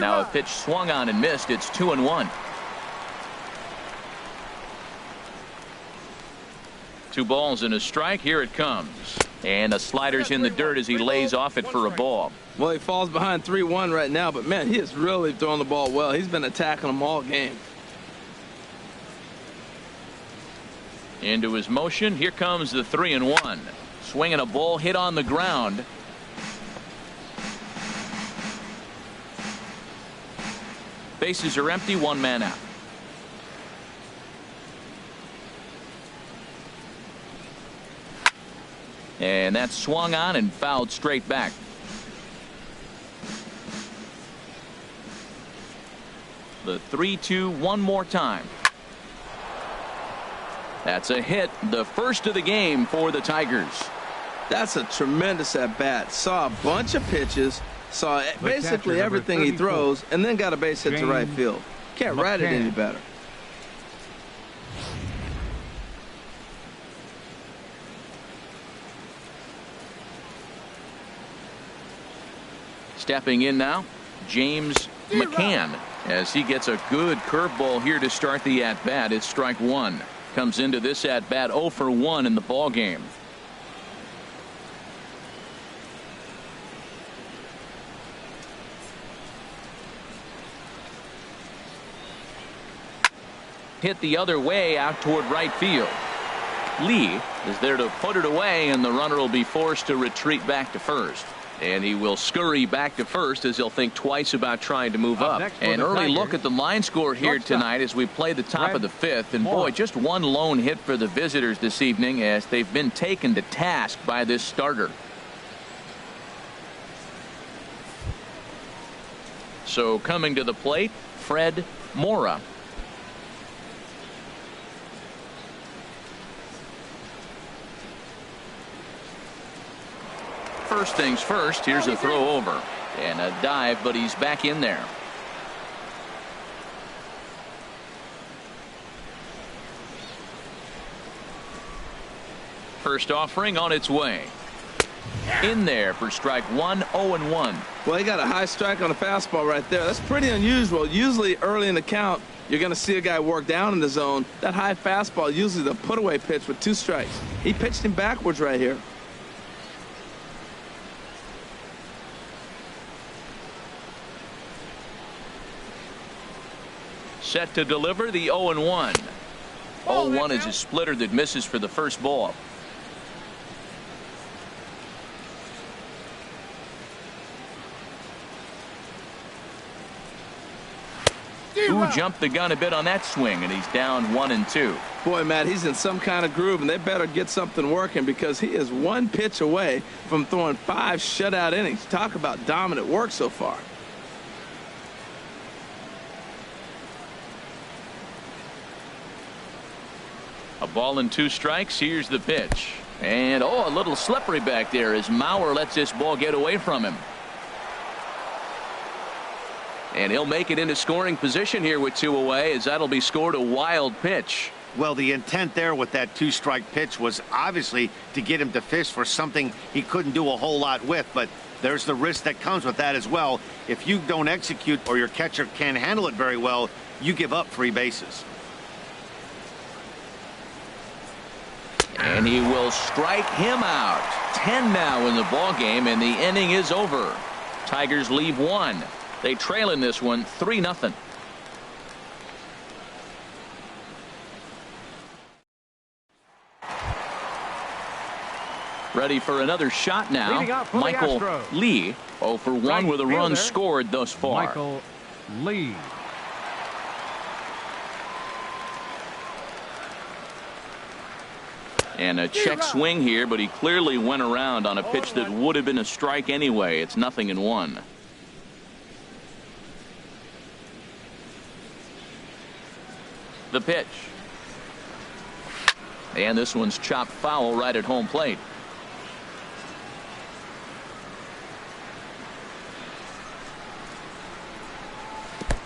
Now a pitch swung on and missed. It's 2-1. 2 balls and a strike. Here it comes. And the slider's in the dirt as he lays off it for a ball. Well, he falls behind 3-1 right now, but man, he is really throwing the ball well. He's been attacking them all game. Into his motion. Here comes the 3-1. Swinging a ball hit on the ground. Bases are empty. 1 man out. And that's swung on and fouled straight back. The 3-2 one more time. That's a hit, the first of the game for the Tigers. That's a tremendous at bat. Saw a bunch of pitches, saw basically everything he throws, and then got a base hit to right field. Can't write it any better. Stepping in now, James McCann, as he gets a good curveball here to start the at-bat. It's strike 1. Comes into this at-bat 0 for 1 in the ball game. Hit the other way out toward right field. Lee is there to put it away, and the runner will be forced to retreat back to first. And he will scurry back to first as he'll think twice about trying to move up. An early look at the line score here tonight as we play the top of the 5th. And boy, just one lone hit for the visitors this evening as they've been taken to task by this starter. So coming to the plate, Fred Mora. First things first, here's a throw over and a dive, but he's back in there. First offering on its way. In there for strike 1, 0-1. Well, he got a high strike on a fastball right there. That's pretty unusual. Usually early in the count, you're going to see a guy work down in the zone. That high fastball, usually the put-away pitch with 2 strikes. He pitched him backwards right here. Set to deliver the 0-1. 0-1 is a splitter that misses for the first ball. Who jumped the gun a bit on that swing, and he's down 1-2. Boy, Matt, he's in some kind of groove, and they better get something working because he is one pitch away from throwing 5 shutout innings. Talk about dominant work so far. A ball and 2 strikes. Here's the pitch. And, a little slippery back there as Mauer lets this ball get away from him. And he'll make it into scoring position here with 2 away, as that'll be scored a wild pitch. Well, the intent there with that 2-strike pitch was obviously to get him to fish for something he couldn't do a whole lot with, but there's the risk that comes with that as well. If you don't execute or your catcher can't handle it very well, you give up free bases. And he will strike him out. 10 now in the ball game, and the inning is over. Tigers leave 1. They trail in this one 3-0. Ready for another shot now. Michael Lee, 0 for 1 with a run scored thus far. Michael Lee. And a check swing here, but he clearly went around on a pitch that would have been a strike anyway. It's 0-1. The pitch. And this one's chopped foul right at home plate.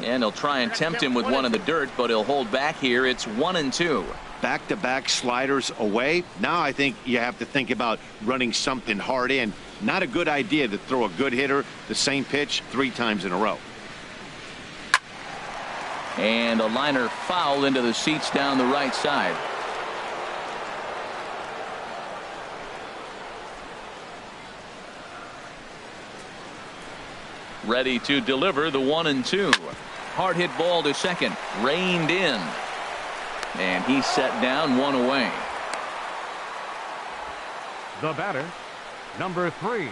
And he'll try and tempt him with one in the dirt, but he'll hold back here. It's 1-2. Back-to-back sliders away. Now I think you have to think about running something hard in. Not a good idea to throw a good hitter the same pitch 3 times in a row. And a liner foul into the seats down the right side. Ready to deliver the 1-2. Hard hit ball to second. Reined in. And he's set down 1 away. The batter, number 3.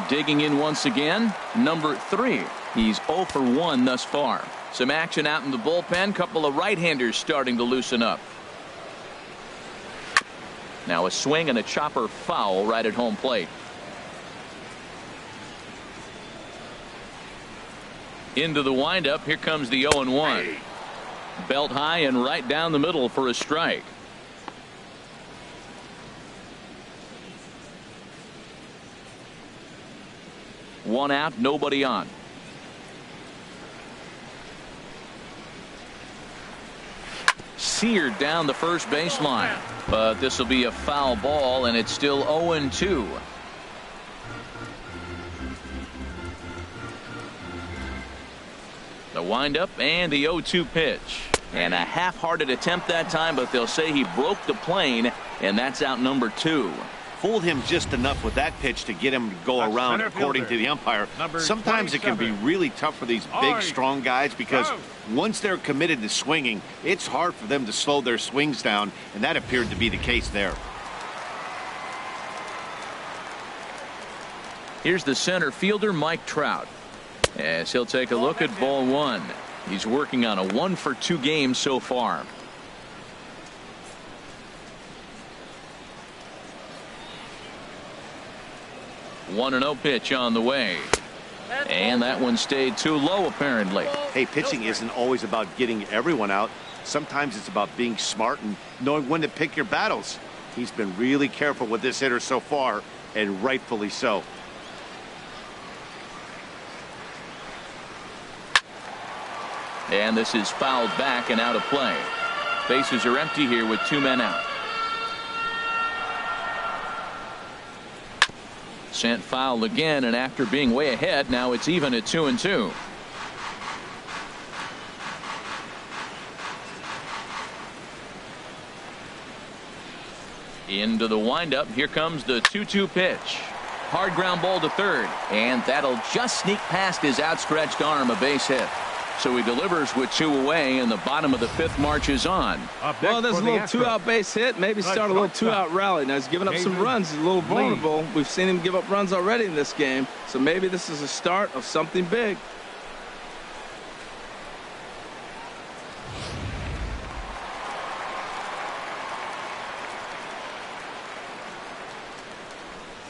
Digging in once again, number 3. He's 0 for 1 thus far. Some action out in the bullpen. Couple of right-handers starting to loosen up. Now a swing and a chopper foul right at home plate. Into the windup. Here comes the 0-1. Belt high and right down the middle for a strike. One out, nobody on. Seared down the first baseline, but this will be a foul ball, and it's still 0-2. The windup and the 0-2 pitch, and a half-hearted attempt that time, but they'll say he broke the plane, and that's out number 2. Fooled him just enough with that pitch to get him to go around, according to the umpire. Sometimes it can be really tough for these big, strong guys because once they're committed to swinging, it's hard for them to slow their swings down, and that appeared to be the case there. Here's the center fielder, Mike Trout, as he'll take a look at ball 1. He's working on a 1 for 2 game so far. One 1-0 pitch on the way, and that one stayed too low apparently. Hey, pitching isn't always about getting everyone out. Sometimes it's about being smart and knowing when to pick your battles. He's been really careful with this hitter so far, and rightfully so. And this is fouled back and out of play. Bases are empty here with 2 men out. Sent foul again, and after being way ahead, now it's even at 2-2. Into the windup. Here comes the 2-2 pitch. Hard ground ball to third, and that'll just sneak past his outstretched arm, a base hit. So he delivers with 2 away, and the bottom of the 5th marches on. Well, there's a little 2-out base hit. Maybe start a little 2-out rally. Now he's giving up some runs. He's a little vulnerable. We've seen him give up runs already in this game. So maybe this is a start of something big.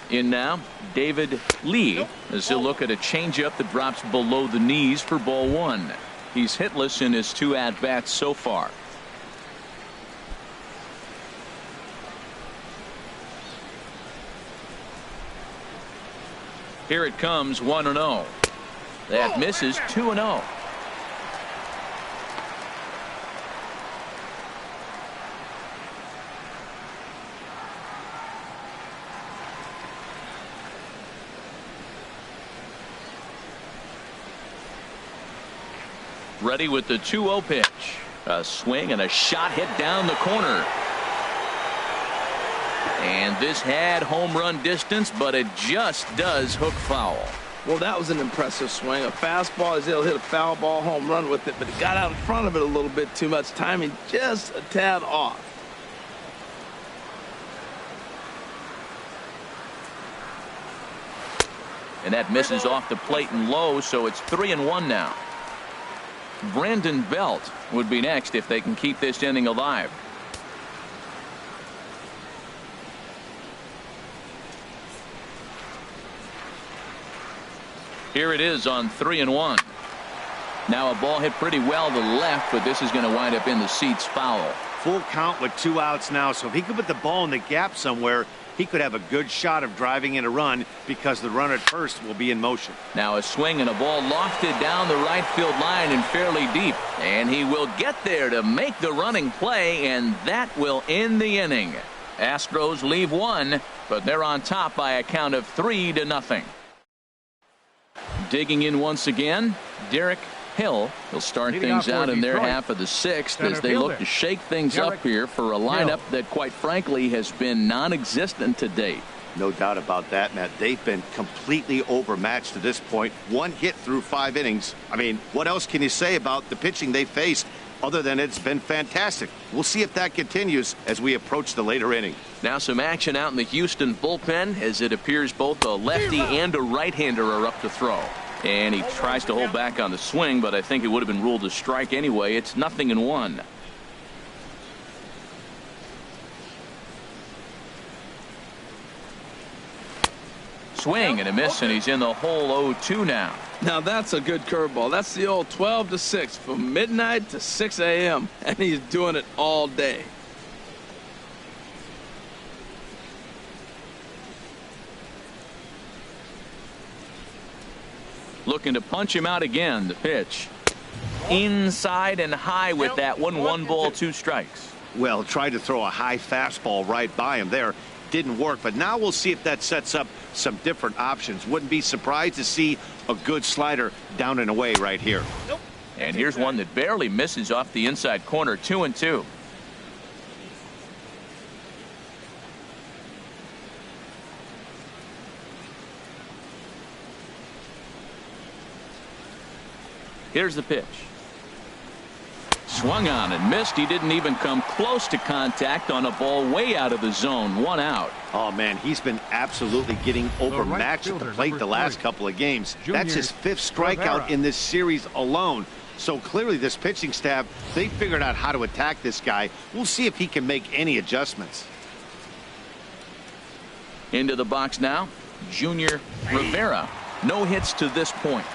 In now, David Lee, as he'll look at a changeup that drops below the knees for ball 1. He's hitless in his 2 at-bats so far. Here it comes, 1-0. That misses, 2-0. Ready with the 2-0 pitch. A swing and a shot hit down the corner. And this had home run distance, but it just does hook foul. Well, that was an impressive swing. A fastball, he'll hit a foul ball home run with it, but he got out in front of it a little bit too much. Timing just a tad off. And that misses off the plate and low, so it's 3-1 now. Brandon Belt would be next if they can keep this inning alive. Here it is on 3-1. Now a ball hit pretty well to left, but this is going to wind up in the seats foul. Full count with 2 outs now, so if he could put the ball in the gap somewhere, he could have a good shot of driving in a run because the runner at first will be in motion. Now a swing and a ball lofted down the right field line and fairly deep. And he will get there to make the running play, and that will end the inning. Astros leave 1, but they're on top by a count of 3-0. Digging in once again, Derek Hill. He'll start things out in their half of the 6th as they look to shake things up here for a lineup that, quite frankly, has been non-existent to date. No doubt about that, Matt. They've been completely overmatched to this point. 1 hit through 5 innings. I mean, what else can you say about the pitching they faced other than it's been fantastic? We'll see if that continues as we approach the later inning. Now some action out in the Houston bullpen as it appears both a lefty and a right-hander are up to throw. And he tries to hold back on the swing, but I think it would have been ruled a strike anyway. It's 0-1. Swing and a miss, and he's in the hole 0-2 now. Now that's a good curveball. That's the old 12-6 from midnight to 6 a.m. and he's doing it all day. Looking to punch him out again. The pitch inside and high with that one. 1 ball, 2 strikes. Well, tried to throw a high fastball right by him there. Didn't work, but now we'll see if that sets up some different options. Wouldn't be surprised to see a good slider down and away right here. And here's one that barely misses off the inside corner. 2-2. Here's the pitch. Swung on and missed. He didn't even come close to contact on a ball way out of the zone. 1 out. Oh, man, he's been absolutely getting overmatched at the plate the last couple of games. That's his 5th strikeout in this series alone. So clearly this pitching staff, they figured out how to attack this guy. We'll see if he can make any adjustments. Into the box now, Junior Rivera. No hits to this point.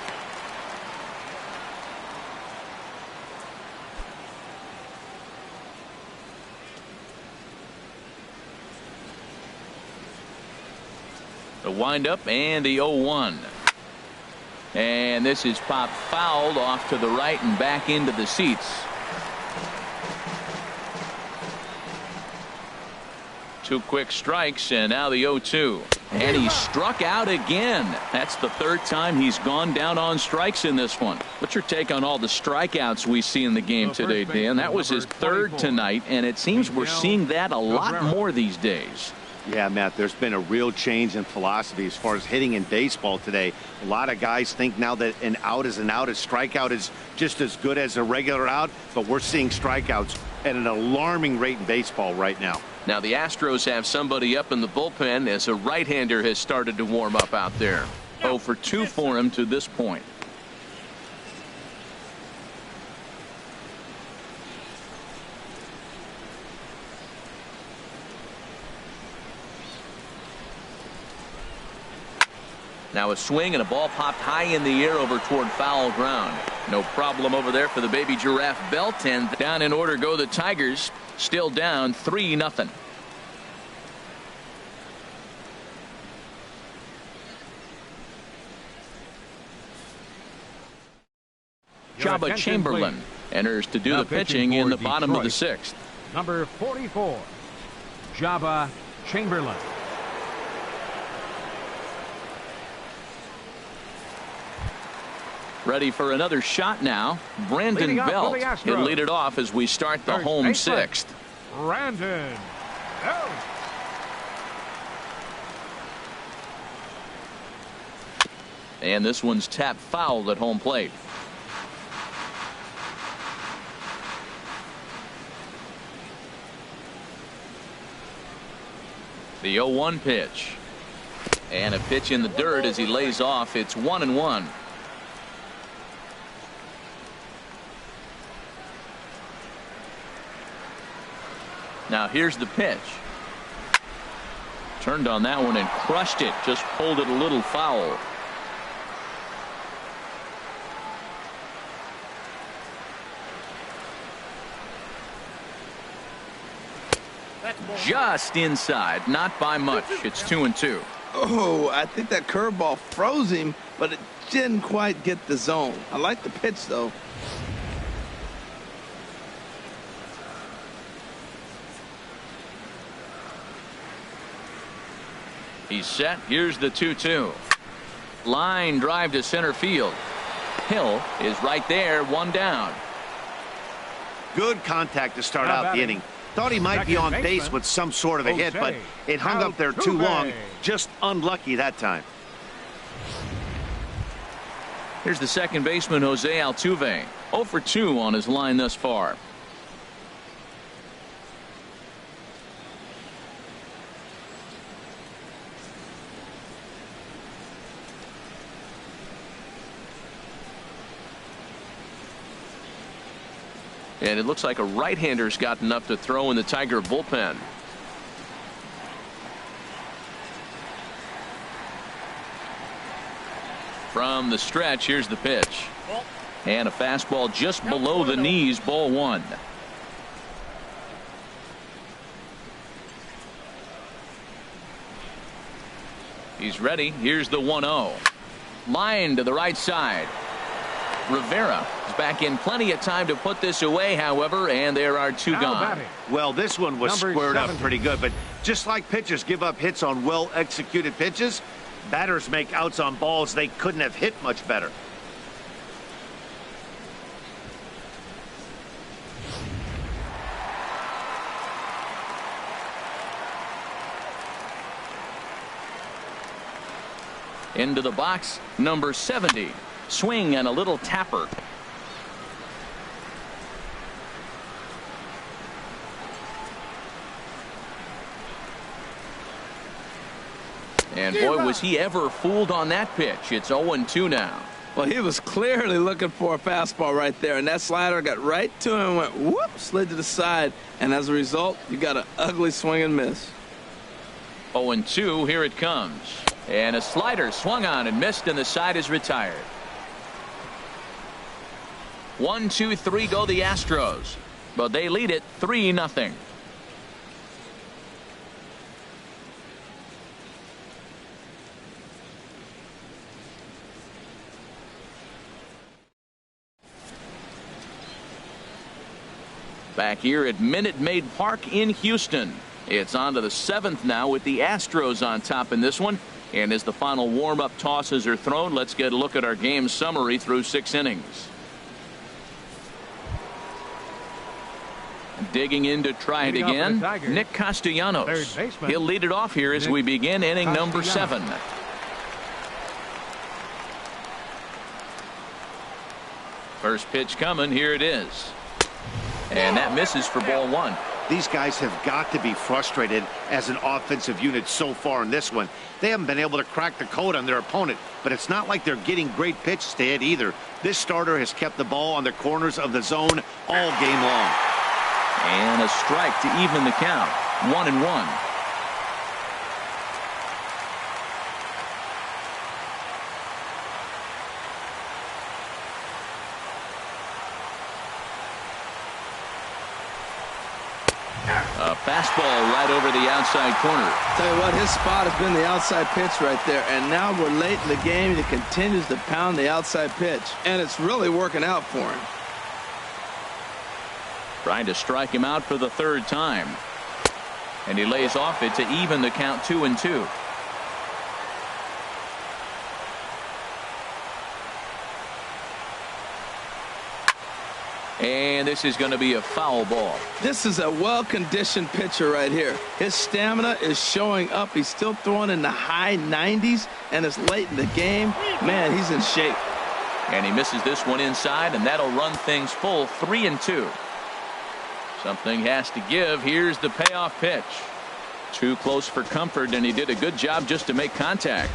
The windup and the 0-1. And this is popped fouled off to the right and back into the seats. 2 quick strikes and now the 0-2. And he struck out again. That's the 3rd time he's gone down on strikes in this one. What's your take on all the strikeouts we see in the game today, Dan? That was his 3rd tonight, and it seems we're seeing that a lot more these days. Yeah, Matt, there's been a real change in philosophy as far as hitting in baseball today. A lot of guys think now that an out is an out, a strikeout is just as good as a regular out, but we're seeing strikeouts at an alarming rate in baseball right now. Now the Astros have somebody up in the bullpen as a right-hander has started to warm up out there. 0 for 2 for him to this point. Now a swing and a ball popped high in the air over toward foul ground. No problem over there for the baby giraffe belt, and down in order go the Tigers, still down 3-0. Jabba Chamberlain enters to do the pitching in the bottom of the 6th. Number 44, Jabba Chamberlain. Ready for another shot now. Brandon Belt. He'll lead it off as we start the home 6th. Brandon Belt. And this one's tapped foul at home plate. The 0-1 pitch. And a pitch in the dirt as he lays off. It's 1-1. Now here's the pitch. Turned on that one and crushed it. Just pulled it a little foul. Just inside, not by much. It's 2-2. Oh, I think that curveball froze him, but it didn't quite get the zone. I like the pitch, though. He's set. Here's the 2-2. Line drive to center field. Hill is right there, one down. Good contact to start out the inning. Thought he might be on base with some sort of a hit, but it hung up there too long. Just unlucky that time. Here's the second baseman, Jose Altuve. 0 for 2 on his line thus far. And it looks like a right-hander's gotten up to throw in the Tiger bullpen. From the stretch, here's the pitch. And a fastball just below the knees, ball 1. He's ready. Here's the 1-0. Line to the right side. Rivera is back in plenty of time to put this away, however, and there are 2 gone. Well, this one was squared up pretty good, but just like pitchers give up hits on well-executed pitches, batters make outs on balls they couldn't have hit much better. Into the box, number 70. Swing and a little tapper. And boy, was he ever fooled on that pitch. It's 0-2 now. Well, he was clearly looking for a fastball right there, and that slider got right to him and went whoop, slid to the side, and as a result, you got an ugly swing and miss. 0-2, here it comes. And a slider swung on and missed, and the side is retired. 1, 2, 3 go the Astros, but they lead it 3-0. Back here at Minute Maid Park in Houston. It's on to the 7th now with the Astros on top in this one. And as the final warm-up tosses are thrown, let's get a look at our game summary through 6 innings. Digging in to try it again, Nick Castellanos. He'll lead it off here as we begin inning number 7. First pitch coming. Here it is. And that misses for ball 1. These guys have got to be frustrated as an offensive unit so far in this one. They haven't been able to crack the code on their opponent, but it's not like they're getting great pitches to hit either. This starter has kept the ball on the corners of the zone all game long. And a strike to even the count. 1-1. A fastball right over the outside corner. Tell you what, his spot has been the outside pitch right there, and now we're late in the game. He continues to pound the outside pitch, and it's really working out for him. Trying to strike him out for the 3rd time, and he lays off it to even the count 2-2. And this is going to be a foul ball. This is a well-conditioned pitcher right here. His stamina is showing up. He's still throwing in the high 90s, and it's late in the game. Man, he's in shape. And he misses this one inside, and that'll run things full 3-2. Something has to give. Here's the payoff pitch. Too close for comfort, and he did a good job just to make contact.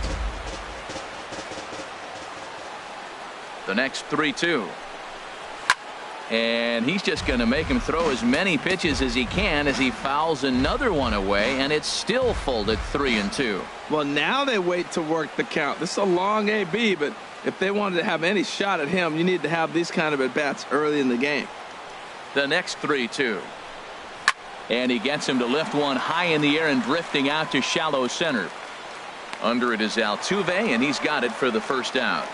The next 3-2. And he's just going to make him throw as many pitches as he can as he fouls another one away, and it's still full at 3-2. Well, now they wait to work the count. This is a long AB, but if they wanted to have any shot at him, you need to have these kind of at-bats early in the game. The next 3-2. And he gets him to lift one high in the air and drifting out to shallow center. Under it is Altuve, and he's got it for the first out.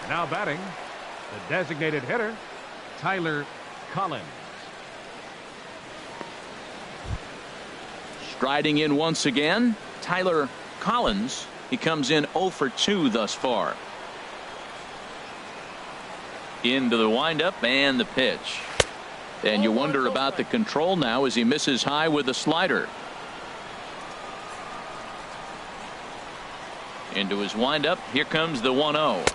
Now batting, the designated hitter, Tyler Collins. Striding in once again, Tyler Collins. He comes in 0 for 2 thus far. Into the windup and the pitch. And you wonder about the control now as he misses high with a slider. Into his windup. Here comes the 1-0.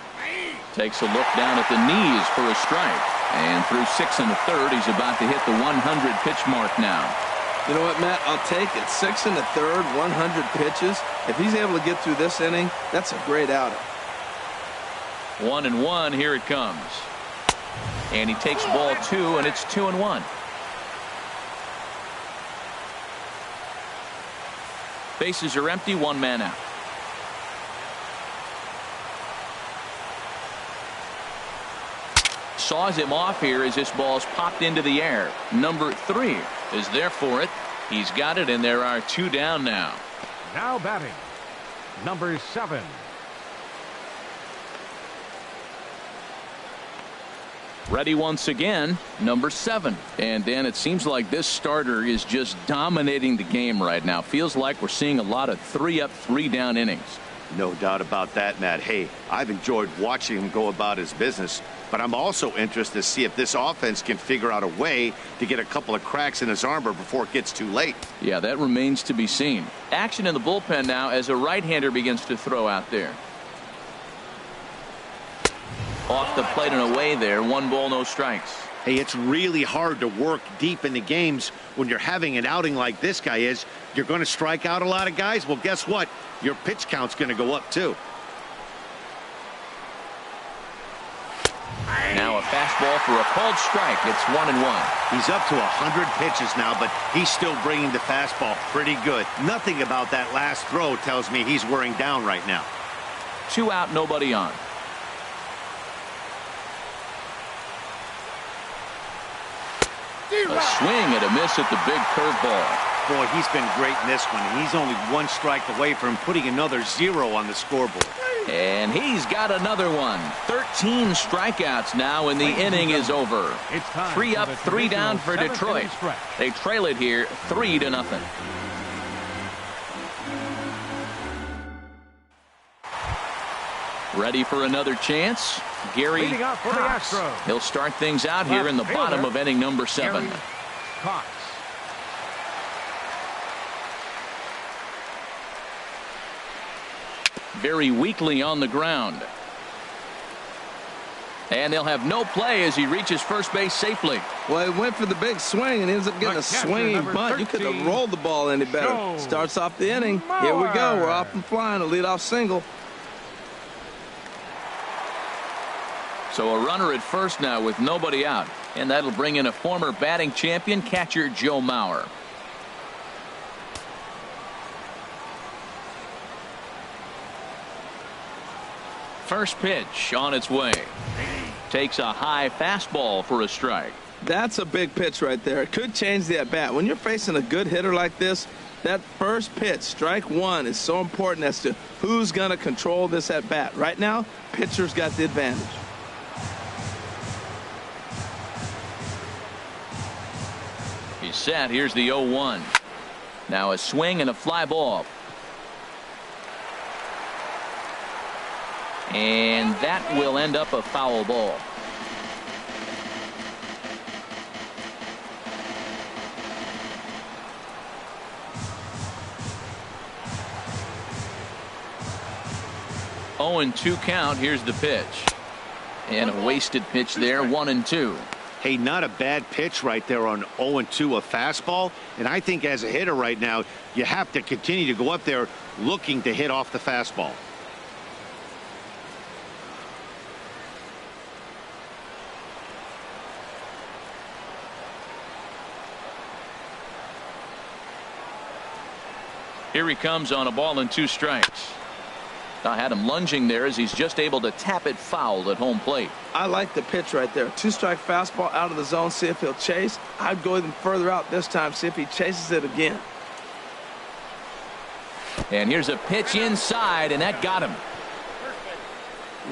Takes a look down at the knees for a strike. And through 6 1/3, he's about to hit the 100 pitch mark now. You know what, Matt? I'll take it. 6 1/3, 100 pitches. If he's able to get through this inning, that's a great outing. 1-1. Here it comes. And he takes ball 2, and it's 2-1. Bases are empty. 1 man out. Saws him off here as this ball's popped into the air. Number 3 is there for it. He's got it, and there are 2 down now. Now batting, number 7. Ready once again, number 7. And Dan, it seems like this starter is just dominating the game right now. Feels like we're seeing a lot of 3-up, 3-down innings. No doubt about that, Matt. Hey, I've enjoyed watching him go about his business, but I'm also interested to see if this offense can figure out a way to get a couple of cracks in his armor before it gets too late. Yeah, that remains to be seen. Action in the bullpen now as a right-hander begins to throw out there. Off the plate and away there. 1 ball, no strikes. Hey, it's really hard to work deep in the games when you're having an outing like this guy is. You're going to strike out a lot of guys. Well, guess what? Your pitch count's going to go up, too. Now a fastball for a called strike. It's 1-1. He's up to 100 pitches now, but he's still bringing the fastball pretty good. Nothing about that last throw tells me he's wearing down right now. 2 out, nobody on. A swing and a miss at the big curveball. Boy, he's been great in this one. He's only 1 strike away from putting another 0 on the scoreboard. And he's got another one. 13 strikeouts now, and the inning is over. 3 up, 3 down for Detroit. They trail it here 3-0. Ready for another chance. Gary Leading up for the Cox. Astros. He'll start things out here in the bottom of inning number 7. Gary Cox. Very weakly on the ground. And they'll have no play as he reaches first base safely. Well, he went for the big swing and ends up getting a swinging bunt. You couldn't have rolled the ball any better. Starts off the inning. Here we go. We're off and flying. A leadoff single. So a runner at first now with nobody out. And that'll bring in a former batting champion, catcher Joe Mauer. First pitch on its way. Takes a high fastball for a strike. That's a big pitch right there. It could change the at-bat. When you're facing a good hitter like this, that first pitch, strike one, is so important as to who's going to control this at-bat. Right now, pitcher's got the advantage. He's set. Here's the 0-1. Now a swing and a fly ball. And that will end up a foul ball. Oh, and 2 count. Here's the pitch. And a wasted pitch there. 1-2. Hey, not a bad pitch right there on 0-2, a fastball. And I think as a hitter right now, you have to continue to go up there looking to hit off the fastball. Here he comes on a ball and 2 strikes. I had him lunging there as he's just able to tap it foul at home plate. I like the pitch right there. 2-strike fastball out of the zone. See if he'll chase. I'd go even further out this time. See if he chases it again. And here's a pitch inside, and that got him.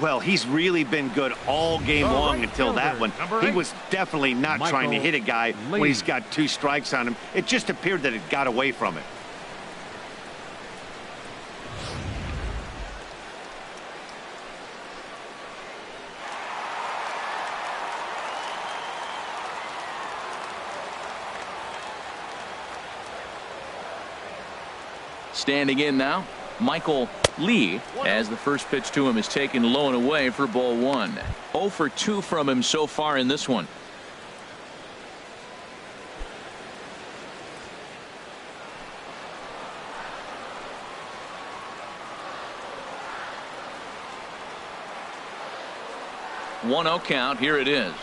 Well, he's really been good all game long until that one. He was definitely not trying to hit a guy when he's got 2 strikes on him. It just appeared that it got away from it. Standing in now, Michael Lee, as the first pitch to him is taken low and away for ball 1. 0 for 2 from him so far in this one. One 0 count. Here it is.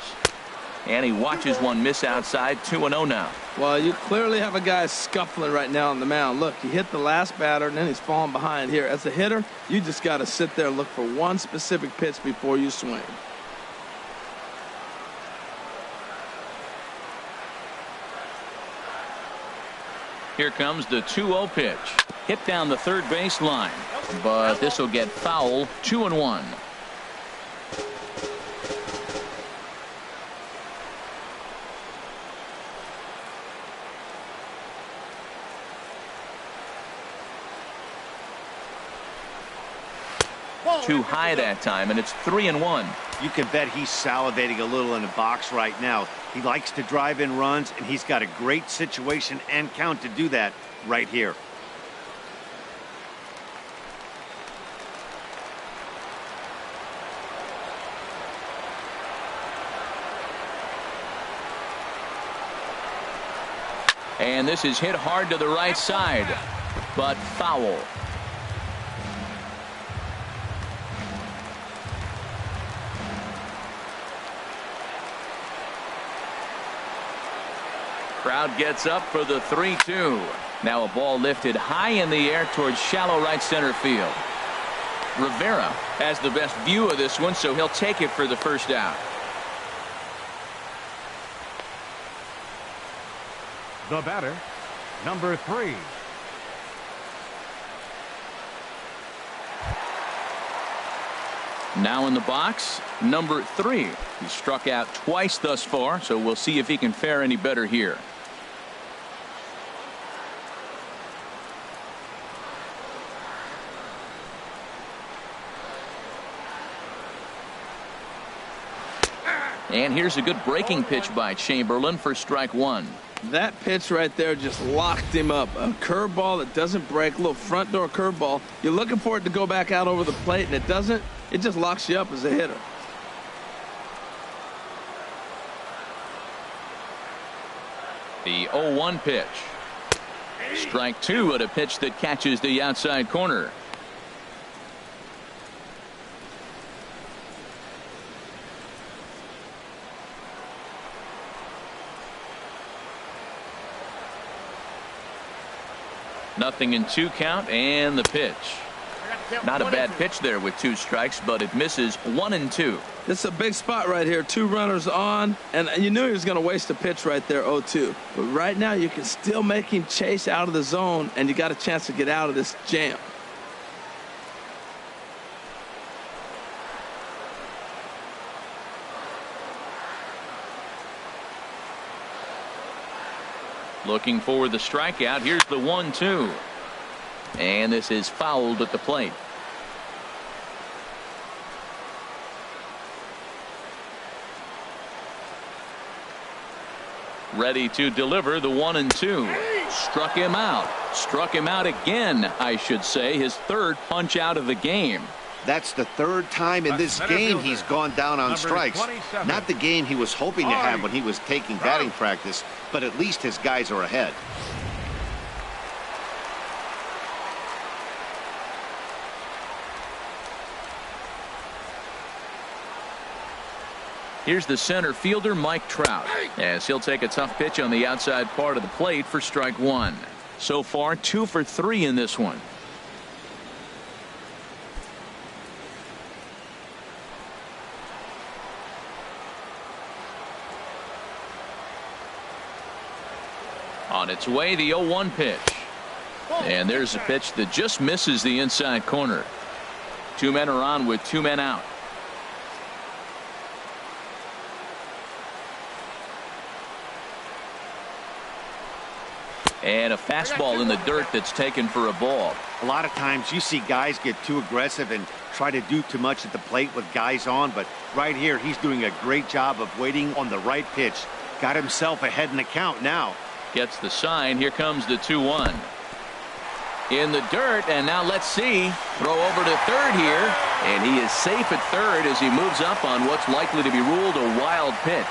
And he watches one miss outside. 2-0 now. Well, you clearly have a guy scuffling right now on the mound. Look, he hit the last batter, and then he's falling behind here. As a hitter, you just got to sit there and look for one specific pitch before you swing. Here comes the 2-0 pitch. Hit down the third base line. But this will get foul. 2-1. Too high that time, and it's 3-1. You can bet he's salivating a little in the box right now. He likes to drive in runs, and he's got a great situation and count to do that right here. And this is hit hard to the right side, but foul. Crowd gets up for the 3-2. Now a ball lifted high in the air towards shallow right center field. Rivera has the best view of this one, so he'll take it for the first out. The batter, number 3. Now in the box, number 3. He struck out twice thus far, so we'll see if he can fare any better here. And here's a good breaking pitch by Chamberlain for strike one. That pitch right there just locked him up. A curveball that doesn't break, a little front door curveball. You're looking for it to go back out over the plate, and it doesn't. It just locks you up as a hitter. The 0-1 pitch. Strike two at a pitch that catches the outside corner. Nothing in 2 count, and the pitch. Not a bad pitch there with 2 strikes, but it misses 1 and 2. This is a big spot right here. 2 runners on, and you knew he was going to waste a pitch right there, 0-2. But right now you can still make him chase out of the zone, and you got a chance to get out of this jam. Looking for the strikeout. Here's the 1-2. And this is fouled at the plate. Ready to deliver the 1-2. Struck him out. Struck him out again, I should say. His 3rd punch out of the game. That's the 3rd time in this game he's gone down on strikes. Not the game he was hoping to have when he was taking batting practice, but at least his guys are ahead. Here's the center fielder, Mike Trout, as he'll take a tough pitch on the outside part of the plate for strike one. So far, 2 for 3 in this one. On its way, the 0-1 pitch. And there's a pitch that just misses the inside corner. 2 men are on with 2 men out. And a fastball in the dirt that's taken for a ball. A lot of times you see guys get too aggressive and try to do too much at the plate with guys on, but right here he's doing a great job of waiting on the right pitch. Got himself ahead in the count now. Gets the sign. Here comes the 2-1. In the dirt, and now let's see. Throw over to third here, and he is safe at third as he moves up on what's likely to be ruled a wild pitch.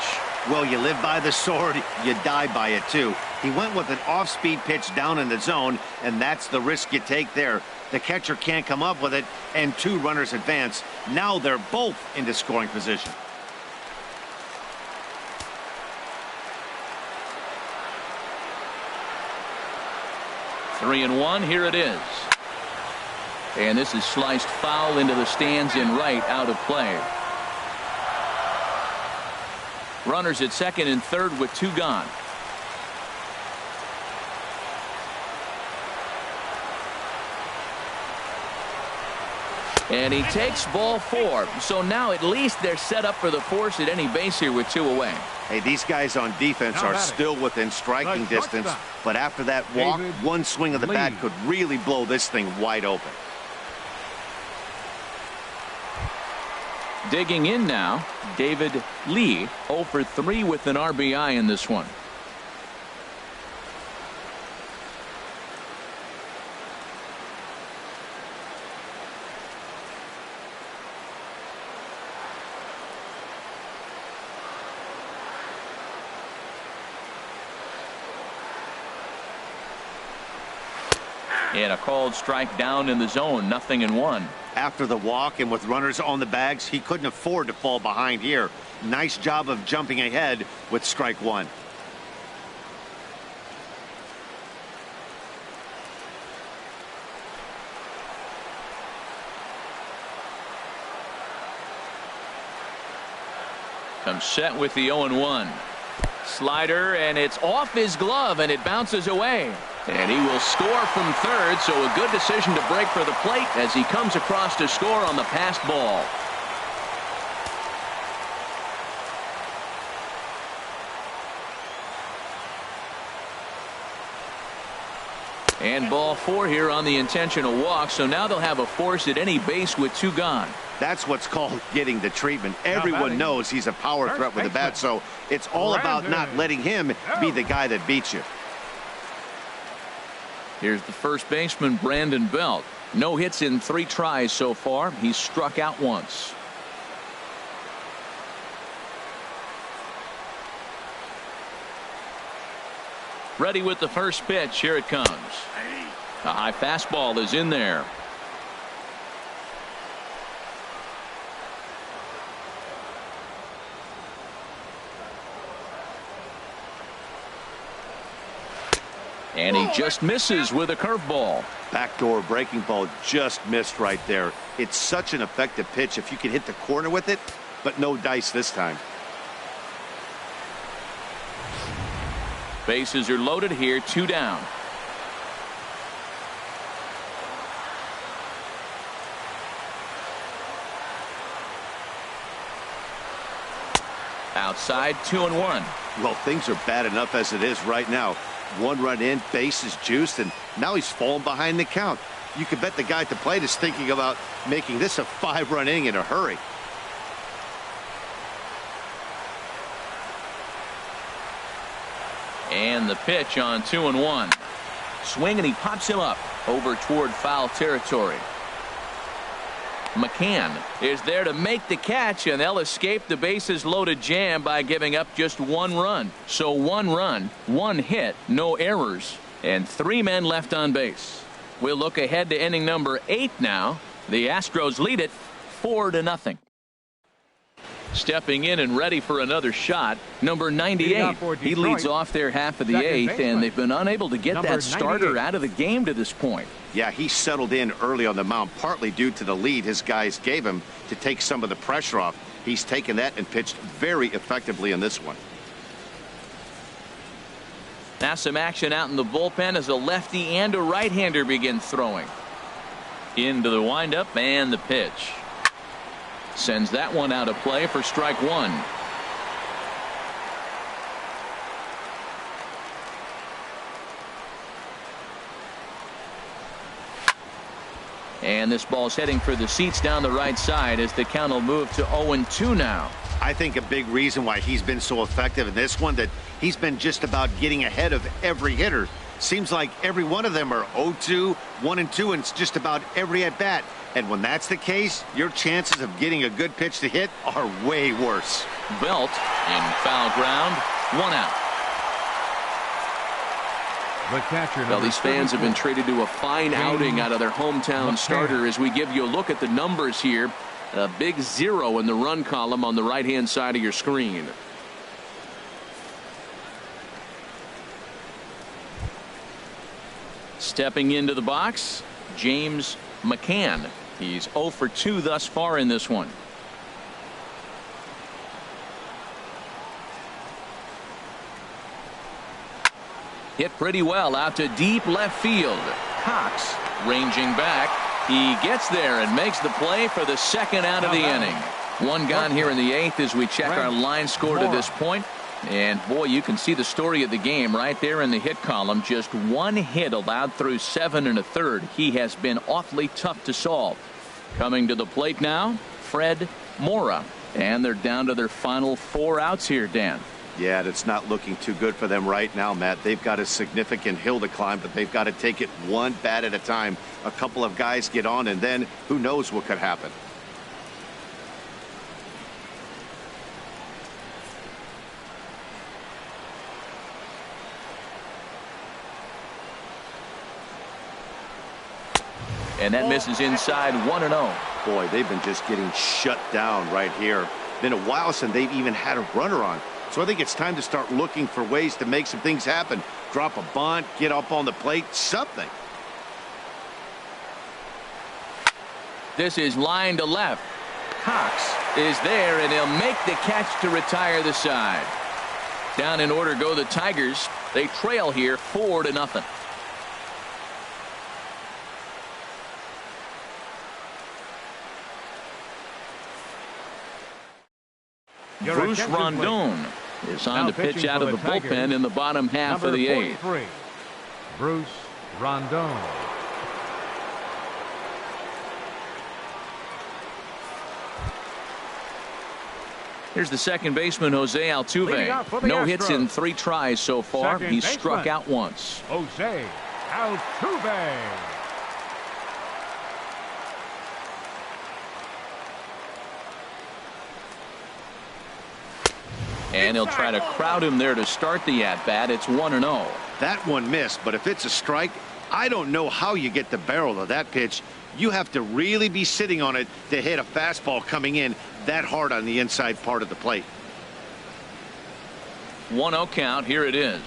Well, you live by the sword, you die by it too. He went with an off-speed pitch down in the zone, and that's the risk you take there. The catcher can't come up with it, and 2 runners advance. Now they're both into scoring position. Three and 1. Here it is. And this is sliced foul into the stands in right, out of play. Runners at second and third with 2 gone. And he takes ball 4. So now at least they're set up for the force at any base here with 2 away. Hey, these guys on defense are still within striking distance, but after that walk, one swing of the bat could really blow this thing wide open. Digging in now, David Lee, 0 for 3 with an RBI in this one. And a called strike down in the zone, 0-1. After the walk and with runners on the bags, he couldn't afford to fall behind here. Nice job of jumping ahead with strike 1. Comes set with the 0-1. Slider, and it's off his glove, and it bounces away. And he will score from third, so a good decision to break for the plate as he comes across to score on the passed ball. And ball 4 here on the intentional walk. So now they'll have a force at any base with 2 gone. That's what's called getting the treatment. Everyone knows he's a power threat with the bat, so it's all about not letting him be the guy that beats you. Here's the first baseman, Brandon Belt. No hits in 3 tries so far. He's struck out once. Ready with the first pitch. Here it comes. A high fastball is in there. And he just misses with a curveball. Backdoor breaking ball just missed right there. It's such an effective pitch if you can hit the corner with it, but no dice this time. Bases are loaded here, 2 down. Outside, 2-1. Well, things are bad enough as it is right now. 1 run in, base is juiced, and now he's falling behind the count. You could bet the guy at the plate is thinking about making this a 5-run inning in a hurry. And the pitch on 2-1. Swing, and he pops him up over toward foul territory. McCann is there to make the catch, and they'll escape the bases loaded jam by giving up just 1 run. So 1 run, 1 hit, no errors, and 3 men left on base. We'll look ahead to inning number 8 now. The Astros lead it 4-0. Stepping in and ready for another shot, number 98. He leads off their half of the 8th, and they've been unable to get that starter out of the game to this point. Yeah, he settled in early on the mound, partly due to the lead his guys gave him to take some of the pressure off. He's taken that and pitched very effectively in this one. Now some action out in the bullpen as a lefty and a right-hander begin throwing. Into the windup and the pitch. Sends that one out of play for strike 1. And this ball's heading for the seats down the right side as the count will move to 0-2 now. I think a big reason why he's been so effective in this one, that he's been just about getting ahead of every hitter. Seems like every one of them are 0-2, 1-2, and it's just about every at bat. And when that's the case, your chances of getting a good pitch to hit are way worse. Belt in foul ground, 1 out. The catcher, well, these fans have been treated to a fine outing out of their hometown starter as we give you a look at the numbers here. A big 0 in the run column on the right-hand side of your screen. Stepping into the box, James McCann. He's 0 for 2 thus far in this one. Hit pretty well out to deep left field. Cox ranging back. He gets there and makes the play for the 2nd out of the inning. 1 gone here in the 8th as we check our line score to this point. And boy, you can see the story of the game right there in the hit column. Just 1 hit allowed through 7 1/3. He has been awfully tough to solve. Coming to the plate now, Fred Mora. And they're down to their final 4 outs here, Dan. Yeah, it's not looking too good for them right now, Matt. They've got a significant hill to climb, but they've got to take it 1 bat at a time. A couple of guys get on, and then who knows what could happen. And that misses inside, 1-0. Boy, they've been just getting shut down right here. Been a while since they've even had a runner on. So I think it's time to start looking for ways to make some things happen. Drop a bunt, get up on the plate, something. This is line to left. Cox is there, and he'll make the catch to retire the side. Down in order go the Tigers. They trail here 4-0. Bruce Rondon is on to pitch out of the bullpen in the bottom half of the 8th. Bruce Rondon. Here's the second baseman, Jose Altuve. No hits in 3 tries so far. He's struck out once. Jose Altuve. And he'll try to crowd him there to start the at-bat. It's 1-0. That one missed, but if it's a strike, I don't know how you get the barrel of that pitch. You have to really be sitting on it to hit a fastball coming in that hard on the inside part of the plate. 1-0 count. Here it is.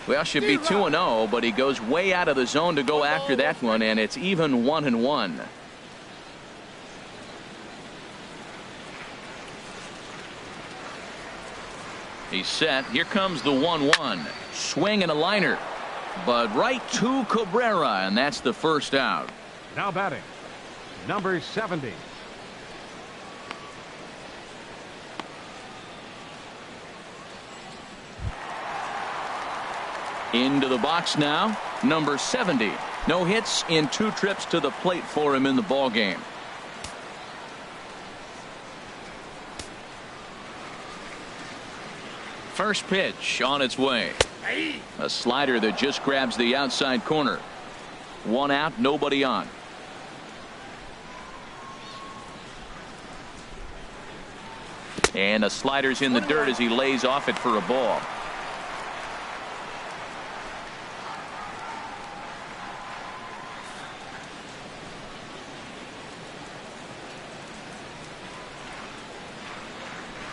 Well, should be 2-0, but he goes way out of the zone to go after that one, and it's even 1-1. He's set. Here comes the 1-1. Swing and a liner. But right to Cabrera, and that's the first out. Now batting, number 70. Into the box now, number 70. No hits in 2 trips to the plate for him in the ballgame. First pitch on its way. A slider that just grabs the outside corner. 1 out, nobody on. And the slider's in the dirt as he lays off it for a ball.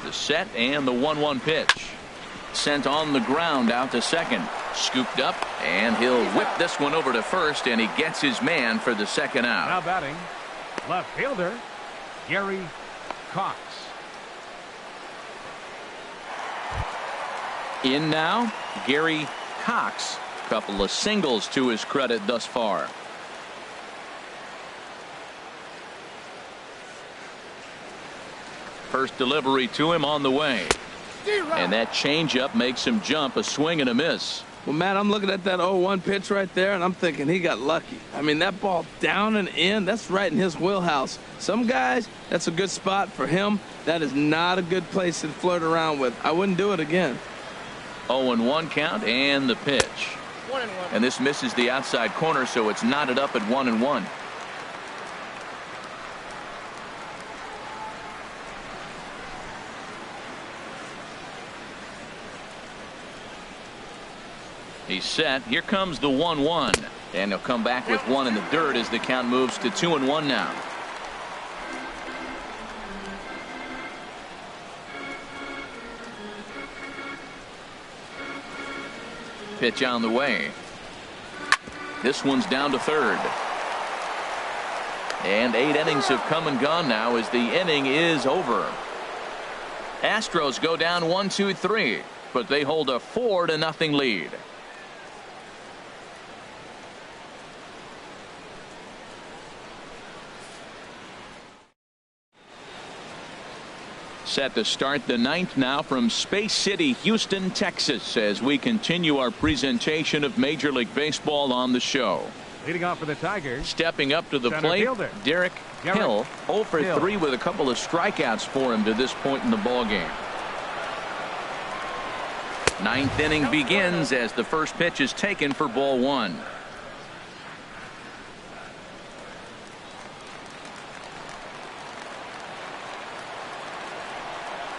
The set and the 1-1 pitch. Sent on the ground out to second. Scooped up, and he'll whip this one over to first, and he gets his man for the second out. Now batting, left fielder Gary Cox. In now, Gary Cox. Couple of singles to his credit thus far. First delivery to him on the way. And that changeup makes him jump. A swing and a miss. Well, Matt, I'm looking at that 0-1 pitch right there, and I'm thinking he got lucky. I mean, that ball down and in, that's right in his wheelhouse. Some guys, that's a good spot. For him, that is not a good place to flirt around with. I wouldn't do it again. 0-1 count and the pitch. 1-1. And this misses the outside corner, so it's knotted up at 1-1. He's set. Here comes the 1-1. And he'll come back with one in the dirt as the count moves to 2-1 now. Pitch on the way. This one's down to third. And 8 innings have come and gone now as the inning is over. Astros go down 1-2-3, but they hold a 4-0 lead. Set to start the 9th now from Space City, Houston, Texas, as we continue our presentation of Major League Baseball on the show. Leading off for the Tigers. Stepping up to the Center plate, fielder, Derek Hill. 0 for 3 with a couple of strikeouts for him to this point in the ballgame. 9th inning begins as the first pitch is taken for ball 1.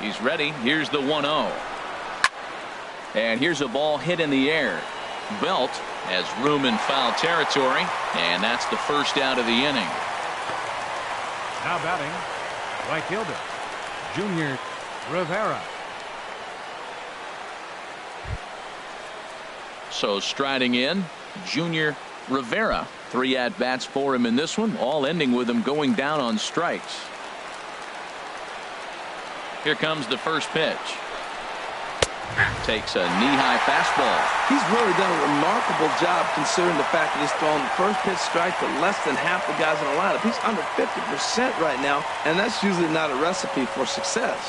He's ready. Here's the 1-0. And here's a ball hit in the air. Belt has room in foul territory, and that's the first out of the inning. Now batting, right fielder Junior Rivera. So striding in, Junior Rivera. 3 at-bats for him in this one, all ending with him going down on strikes. Here comes the first pitch. Takes a knee-high fastball. He's really done a remarkable job considering the fact that he's thrown the first pitch strike to less than half the guys in the lineup. He's under 50% right now, and that's usually not a recipe for success.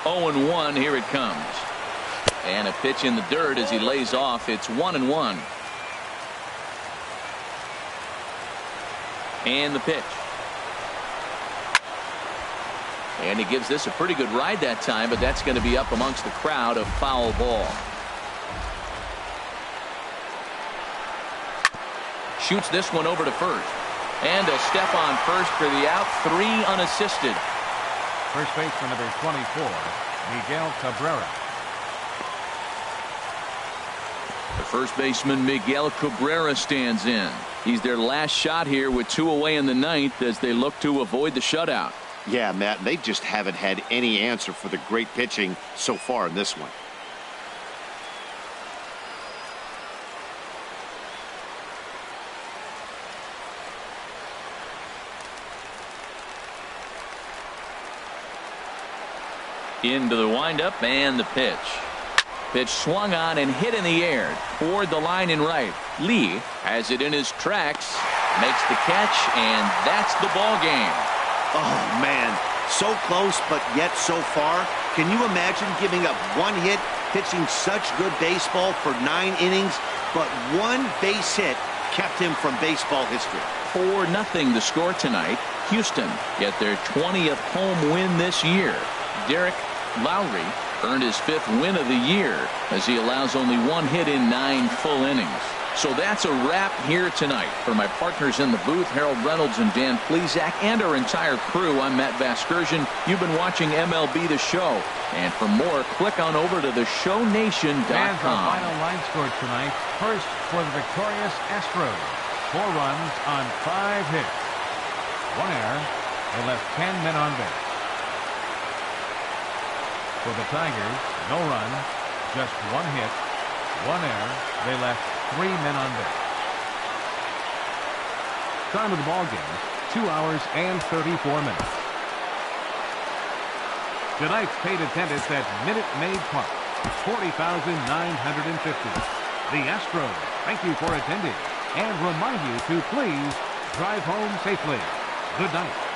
0-1, here it comes. And a pitch in the dirt as he lays off. It's 1-1. And the pitch. And he gives this a pretty good ride that time, but that's going to be up amongst the crowd. A foul ball. Shoots this one over to first. And a step on first for the out. 3 unassisted. First baseman number 24, Miguel Cabrera. The first baseman Miguel Cabrera stands in. He's their last shot here with 2 away in the 9th as they look to avoid the shutout. Yeah, Matt, they just haven't had any answer for the great pitching so far in this one. Into the windup and the pitch. Pitch swung on and hit in the air toward the line in right. Lee has it in his tracks, makes the catch, and that's the ball game. Oh, man, so close, but yet so far. Can you imagine giving up 1 hit, pitching such good baseball for 9 innings, but 1 base hit kept him from baseball history? 4-0 the score tonight. Houston get their 20th home win this year. Derek Lowry earned his 5th win of the year as he allows only 1 hit in 9 full innings. So that's a wrap here tonight. For my partners in the booth, Harold Reynolds and Dan Plesac, and our entire crew, I'm Matt Vasgersian. You've been watching MLB The Show. And for more, click on over to theshownation.com. And the final line score tonight. First for the victorious Astros. 4 runs on 5 hits. 1 error. They left 10 men on base. For the Tigers, no run, just 1 hit, 1 error. They left 3 men on base. Time of the ball game, 2 hours and 34 minutes. Tonight's paid attendance at Minute Maid Park, 40,950. The Astros thank you for attending and remind you to please drive home safely. Good night.